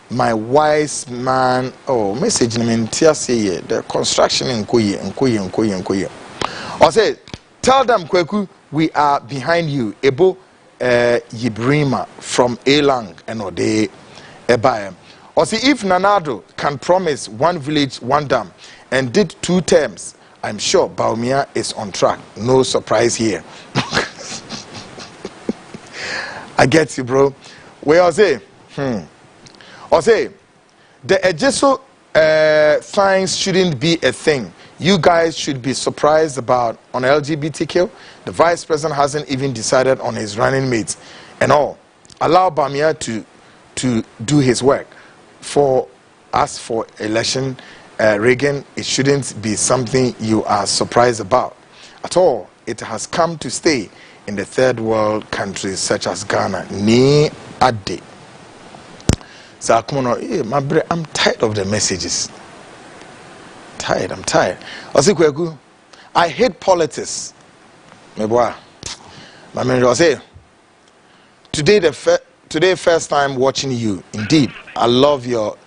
my wise man. Oh, message in the construction in Nkoye. I say, tell them, Kwaku, we are behind you. Ebo Yibrima from Elang and Ode Ebae. Or see, if Nanado can promise one village, one dam, and did 2 terms, I'm sure Baumia is on track. No surprise here. I get you, bro. Where I say, Or say, the Ejeso fines shouldn't be a thing. You guys should be surprised about on LGBTQ. The vice president hasn't even decided on his running mates and all. Allow Bamia to do his work. For us, for election, Reagan, it shouldn't be something you are surprised about at all. It has come to stay in the third world countries such as Ghana. Ni ade. So I'm tired of the messages. I'm tired. I hate politics. I say, today first time watching you. Indeed, I love your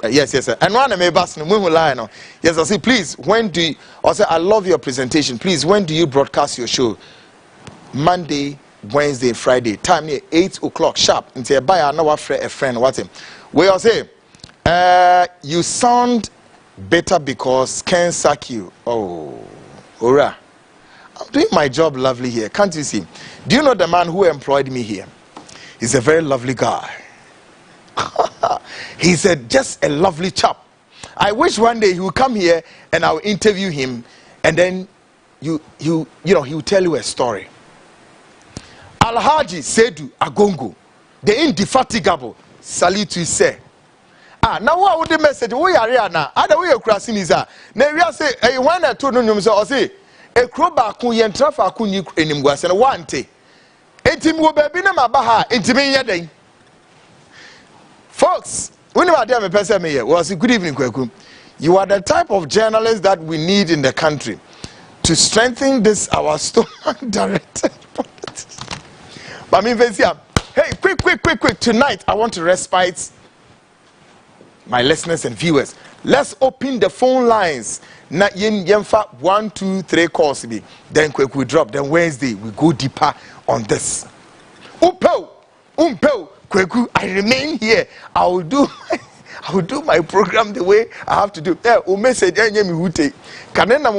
yes. And one yes, I say, please, when do you, I say, I love your presentation. Please, when do you broadcast your show? Monday, Wednesday, Friday. Time near 8 o'clock sharp. Until buy a friend. What him? Where I say, you sound better because Ken sack you. Oh, hurrah. I'm doing my job lovely here. Can't you see? Do you know the man who employed me here? He's a very lovely guy. He's just a lovely chap. I wish one day he will come here and I'll interview him, and then you know, he will tell you a story. Alhaji Sedu Agongo, the indefatigable, salute you, sir. Now what would the message? We are here now. Other way across in his na we say a one or two no so say a crowbar kun yen trafa kun ni enim guase na wante. Entim wo ba bi na mabaha entimi yeden. Folks, when you are there, me person me here. Well, good evening, Kwaku. You are the type of journalist that we need in the country to strengthen this our stomach directed politics. But me hey, quick. Tonight, I want to respite my listeners and viewers. Let's open the phone lines. Na yemfa 1, 2, 3 calls be. Then quick we drop. Then Wednesday we go deeper on this. Umpo, Kwaku, I remain here. I will do my program the way I have to do. Message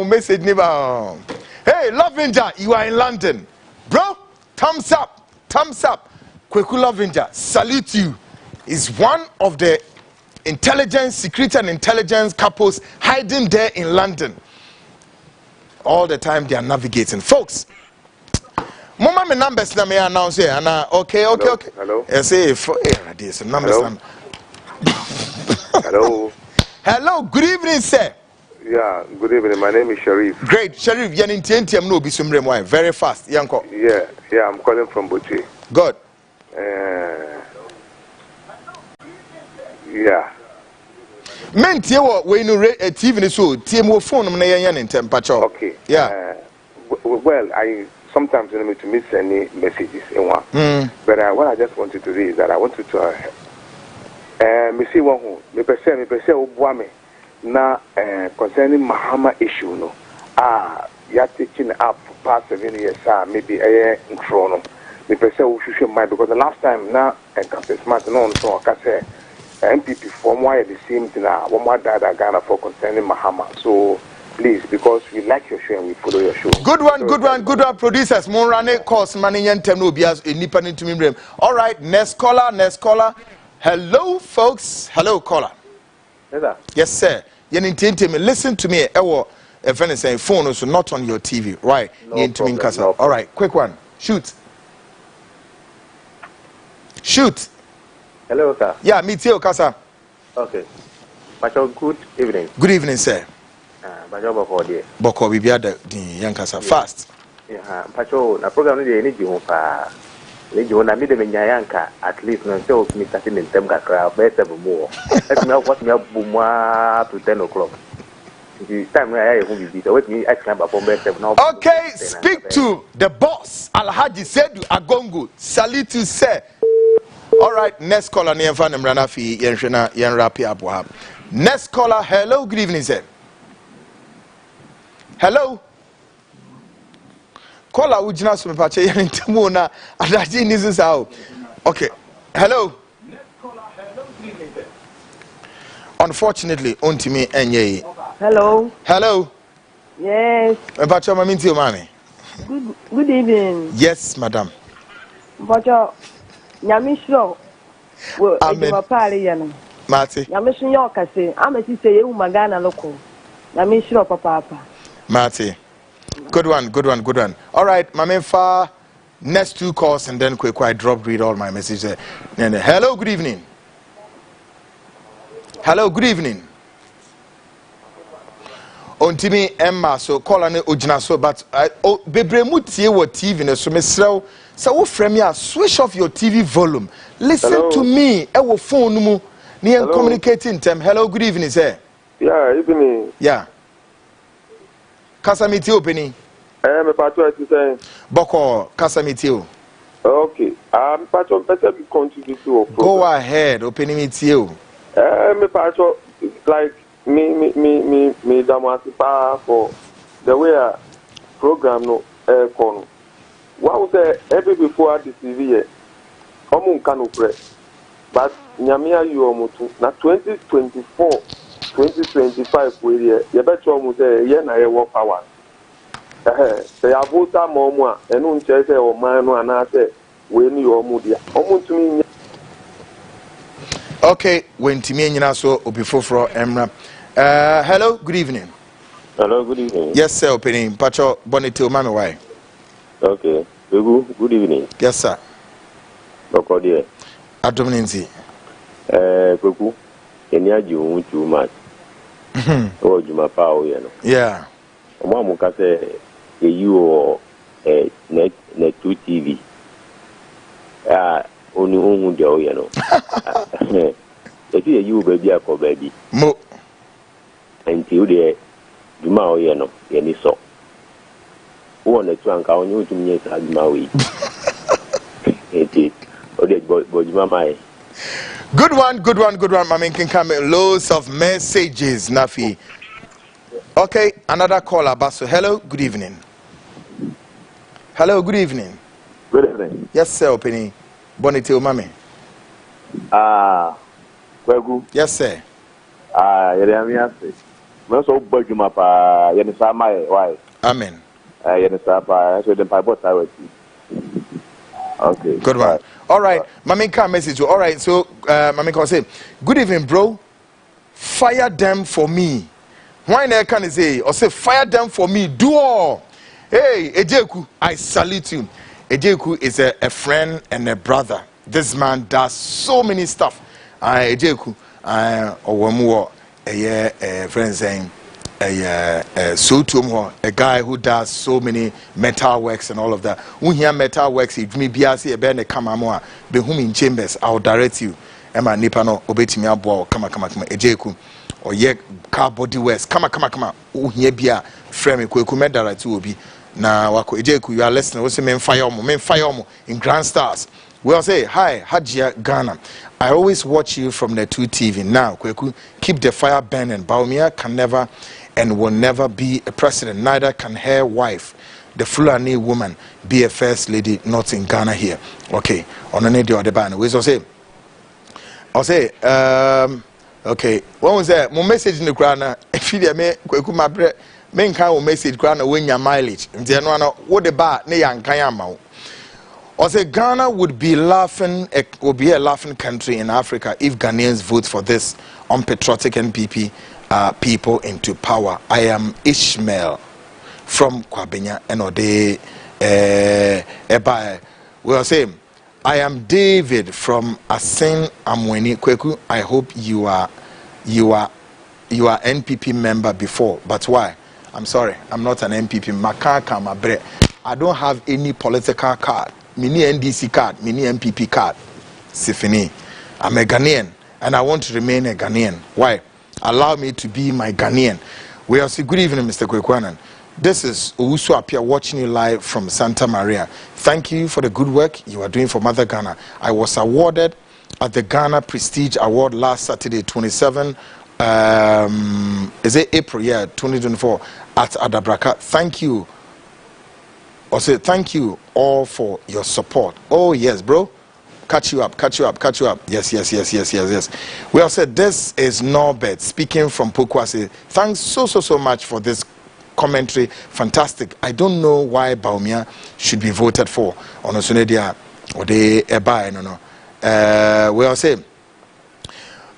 message never. Hey, Lovinger, you are in London, bro. Thumbs up. Kwaku Lovinger, salute you. Is one of the secret and intelligence couples hiding there in London. All the time they are navigating. Folks, Mama, my numbers na me announce here. Okay. Hello. I say for this numbers. Hello. Hello, good evening, sir. Yeah, good evening. My name is Sharif. Great, Sharif. Yan intentiam no bisumre mo. Very fast, Yanko. Yeah, I'm calling from Bochi. Good. Yeah. Men tie we no TV ni so tie mo phone no na yan ntem pacho. Okay. Yeah. Well, I sometimes need to miss any messages in one. But what I just wanted to do is that I wanted to me see one who me person obuame na concerning Mahama issue no. You taking up for past 7 years maybe in chrono. Me person we should mind because the last time na and smart no so I say MPP form why the same thing one more died Ghana for concerning Mahama. So please, because we like your show and we follow your show. Good one, producers. Mon run course money and tem no be as independent to me. All right, next caller. Hello, folks. Hello, caller. Yes, sir. Listen to me. If anything, phone is not on your TV, right? No all right, quick one. Shoot. Hello, sir. Yeah, me too, Kasa. Okay. Pacho, good evening. Good evening, sir. Pacho, before there. Boko, we be at the young Kasa. Fast. Yeah, Pacho, na program ni ni jiho pa. Ni jiho na mi de menyayanka at least no so mi starting in term kakra better more. Let me what me bumwa to 10 o'clock. The time I who be so wait me ask number from better now. Okay, speak to the boss. Alhaji Sedu Agongo. Salute you, sir. All right, next caller near Van Mranafi Yenshena Yenrapi Abuhab. Next caller, hello, good evening, sir. Hello. Caller Ujina Sumepache Yentimona Adaji Nizao. Okay. Hello. Unfortunately, onto me and Hello. Yes. Pacho Maminti Mami. Good evening. Yes, madam. Pacho Nyamisho. Well, Amen. Marty. Nyamisho Yokase. I'm a sister, you Magana local. Nyamisho Papa. Marty. Good one. All right, Mamenfa. Next 2 calls and then quick read all my messages. Hello, good evening. Ontimi Emma so call on Ojina so but bebremu tie wo TV ne so mesrew so wo frame ya switch off your TV volume. Listen to me e wo phone mu ne communicating term. Hello, good evening, sir. Yeah, evening. Yeah. Kasamiti opening. Me pato ati say. Boko kasamiti o. Okay. Pato better be contribute to program. Go ahead, opening it you. Me pato like me damasipa for the way a program no kono. What was every before the TV omun kanu pre. But nyamia you omutu na 2024 2025 we ye better omu say ye na ye work power. Say avota momu a enu nche say o man no ana say we ni omu dia. Omu tumi. Okay, when Timmy Nyina so Obifofro Emra. Hello, good evening. Hello, good evening. Yes, sir, opening. Pacho Bonito Mami why? Okay. Good evening. Yes, sir. Boko there. Adominancy. Kwaku. Enya jiwu too much. Oh, Juma Pao, you know. Yeah. Omo ka say you or net 2 TV. Only one do you know. If you baby ako baby. Mo. Until the Juma you know, any so. One the trunk on you to me as Maui. Good one. Mama can come loads of messages, Nafi. Okay, another caller, Basso. Hello, good evening. Good evening. Yes, sir, opening. Bonito Mami. Kwaku. Yes, sir. Yeremias. So Bojuma pa Yenisama, why? Amen. Yenisapa, so the Bible okay. Good one. All right. Mami can message you. All right. So, Mami can say, good evening, bro. Fire them for me. Why can say, or say, fire them for me. Do all. Hey, Ejeku, I salute you. Ejeku is a friend and a brother. This man does so many stuff. Ejeku, Owamuo, friends saying a guy who does so many metal works and all of that. When you hear metal works, if me biasi a ben kama moa be home in chambers, I'll direct you. Emma Nipano obeti me abo kama ejeku or ye car body works kama who here bia frame kweku me direct you obi na wako ejeku. You are listening. We say men fire mo in Grand Stars. We'll say hi Hajia Ghana. I always watch you from the 2 TV. Now kweku keep the fire burning. Baumia can never and will never be a president. Neither can her wife, the Fulani woman, be a first lady. Not in Ghana here. Okay. On any other band. We say. Okay. What was that? My message in the crowd. If you me kweku my bread. Men can message crowd when your mileage. What the bar ne yang kayama. Or say Ghana would be a laughing country in Africa if Ghanaians vote for this unpatriotic NPP people into power. I am Ishmael from Kwabenya and Ode Ebae. We are saying I am David from Asen Amweni Kweku. I hope you are NPP member before, but why? I'm sorry, I'm not an NPP. I don't have any political card. Mini NDC card, mini MPP card. Sifini. I'm a Ghanaian and I want to remain a Ghanaian. Why? Allow me to be my Ghanaian. We are saying good evening, Mr. Kwaku Annan. This is Owusu Apia watching you live from Santa Maria. Thank you for the good work you are doing for Mother Ghana. I was awarded at the Ghana Prestige Award last Saturday, 27 is it April? Yeah, 2024 at Adabraka. Thank you. Or say thank you all for your support. Oh yes, bro. Catch you up. Yes. We all said this is Norbert speaking from Pokwase. Thanks so much for this commentary. Fantastic. I don't know why Baumia should be voted for on Osunedia or the Eba. No. We all say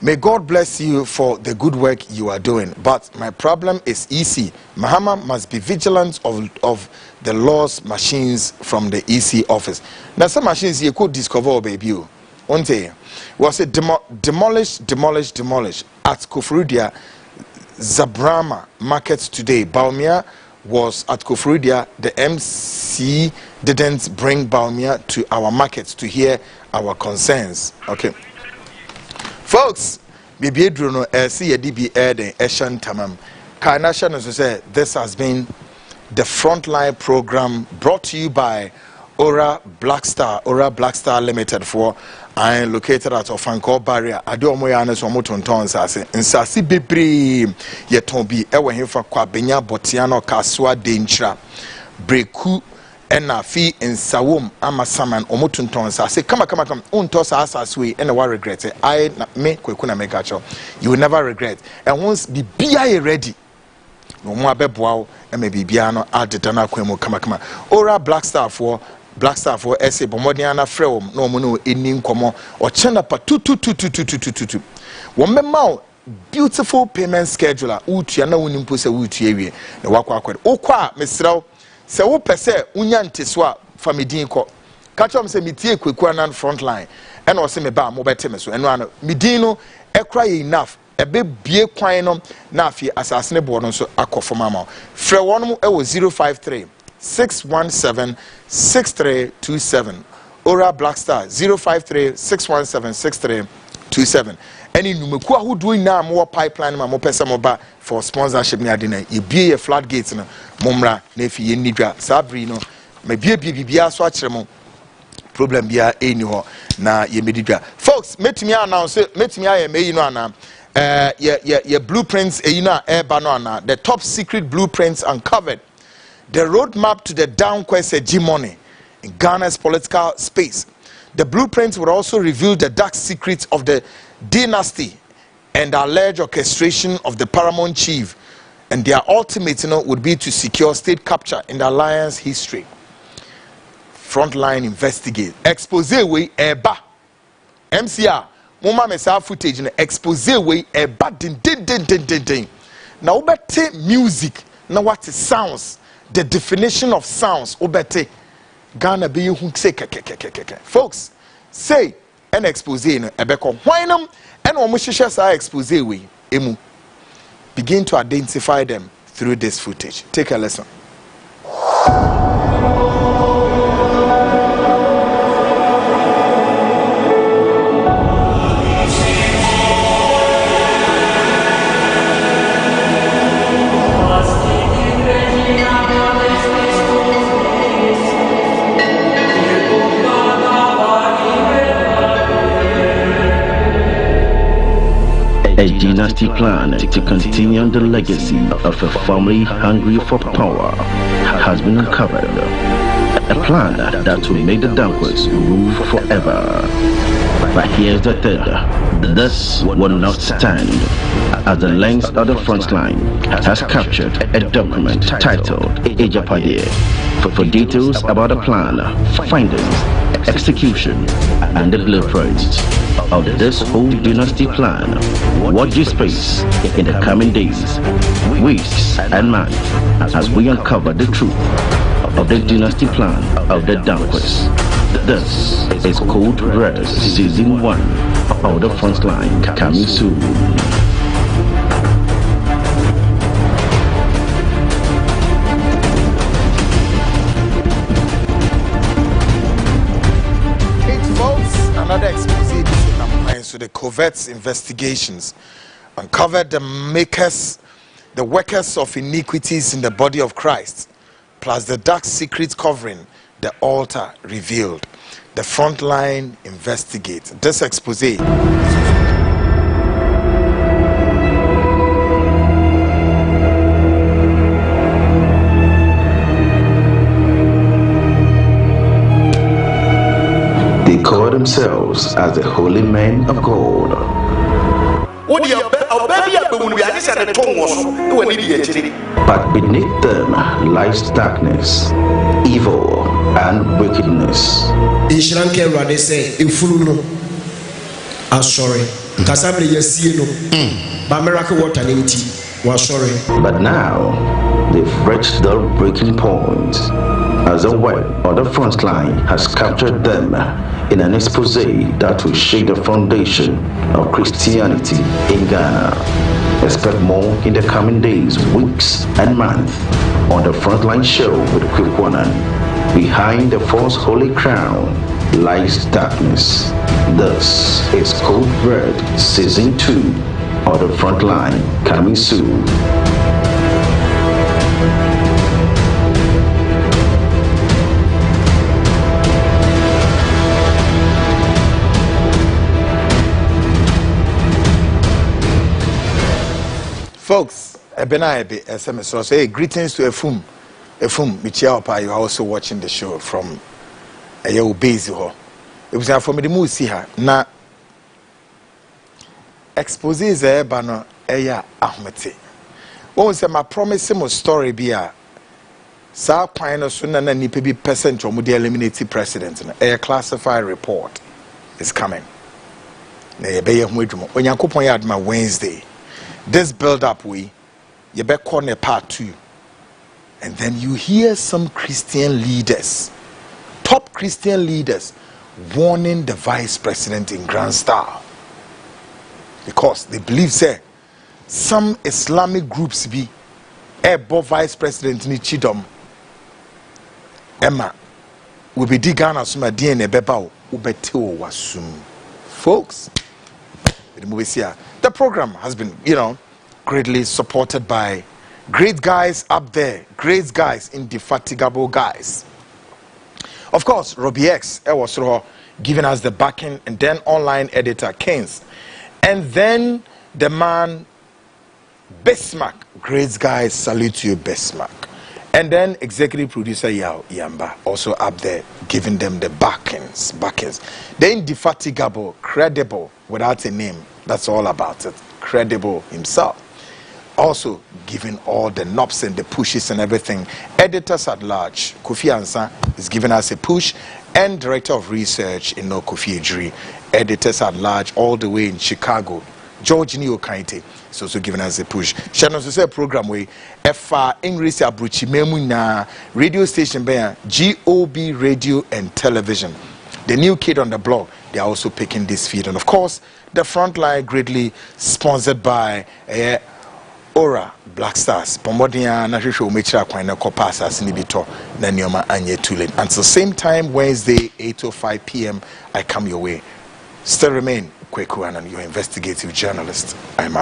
may God bless you for the good work you are doing. But my problem is easy. Mahama must be vigilant of the laws machines from the EC office. Now some machines you could discover, baby. One day, we say demolish at Koforidua Zabrama market today. Baumia was at Koforidua. The MC didn't bring Baumia to our markets to hear our concerns. Okay. Folks, Bibi Druno CDB Air the Eshan Tamam. Karnashan say this has been the Frontline program brought to you by Ora Blackstar Limited for I located at Ofanko Barrier. Adomo Yanes Omotonton Sase. Nsasi Bibri Yetombi Ewe Hifa Kwabenya Botiano Kaswa Denchra Breku ena fi nsawom amasaman omotunton sa say come unto sa asaswe and wa regret I me Kwaku na make sure you will never regret and once bibia ready no mo abeboa e me bibia no adedana kwemu kama ora blackstar for essay bomodiana frewom no mo no eni nkomo o chena pa tu wo memma beautiful payment scheduler utua na wonimpo se utua wie na wakwa akwede okwa mesraw se wo pese unya nteso a famidin ko ka chom se mitie Kwaku Annan Frontline ena o se me ba mo beteme so eno ano midin no ekra ye enough ebe bie kwan no na afi asasene bo no so akofoma ma frɛ wonom e wo 053 617 6327 Ora Blackstar 053 617 6327 any numeku ahodo na mo pipeline ma mo pese mo ba for sponsorship ni ade na ye bie ye floodgates na momra na efi ye nidwa sabri no me bia so akere mo problem bia eni ho na ye medidwa folks metimi announce metimi aye meyi no ana your blueprints the top secret blueprints uncovered the roadmap to the downquest hegemony in Ghana's political space. The blueprints would also reveal the dark secrets of the dynasty and the alleged orchestration of the paramount chief, and their ultimate would be to secure state capture in the alliance history. Frontline investigate expose way eba MCR mama mesa footage na expose way eba din na obete music na what sounds the definition of sounds obete Ghana be you say folks say an expose no ebeko hwanam and omo hwehwe sa expose way emu begin to identify them through this footage. Take a listen. A dynasty plan to continue the legacy of a family hungry for power has been uncovered. A plan that will make the Danquas rule forever. But here's the thing, this will not stand, as the length of the Frontline has captured a document titled Ejapade. For details about the plan, findings, execution, and the blueprints of this whole dynasty plan, watch this space in the coming days, weeks, and months as we uncover the truth of the dynasty plan of the Danquas. This is Code Red Season 1 of the Frontline, coming soon. Another expose to the covert investigations uncovered the workers of iniquities in the body of Christ, plus the dark secret covering the altar revealed. The Frontline investigate. This expose. They call themselves as the holy men of God. But beneath them lies darkness, evil, and wickedness. But now they've reached the breaking point, as the web of the Frontline has captured them in an expose that will shake the foundation of Christianity in Ghana. Expect more in the coming days, weeks, and months on the Frontline show with Kwaku Annan. Behind the false holy crown lies darkness. This is Code Red Season 2 of the Frontline, coming soon. Folks, hey, greetings to Efum. Michiapa, you are also watching the show from Beziho. It was for me to move see her. Now, expose is a banner, Ahmete. What was my promise? Story be a South Pine sooner than any percent or would eliminate president. A classified report is coming. When you coupon yard my Wednesday. This build-up you better call a part 2. And then you hear some Christian leaders, top Christian leaders, warning the vice president in grand style. Because they believe, say, some Islamic groups be above vice president ni chidom. Emma, will be digana suma DNA bebao, ubeteo wasum. Folks, the program has been, greatly supported by great guys up there, great guys, indefatigable guys. Of course, Robbie X was giving us the backing, and then online editor Keynes, and then the man Bismarck. Great guys, salute you, Bismarck. And then executive producer Yamba also up there, giving them the backings. The indefatigable, credible, without a name. That's all about it. Credible himself. Also giving all the knobs and the pushes and everything. Editors at large. Kofi Ansan is giving us a push. And director of research in Kofi Ejiri. Editors at large all the way in Chicago. George Neo Kaite is also giving us a push. Channel to say program way FR English Abruchi Memuna radio station bear GOB radio and television. The new kid on the block, they are also picking this feed. And of course, the Frontline greatly sponsored by Ora Black Stars Pomodia na hwehwe omechira kwan na kopa asase ni bito na nioma anye tooling. Until same time Wednesday 8:05 p.m. I come your way. Still remain Kwaku Annan, your investigative journalist. I'm out.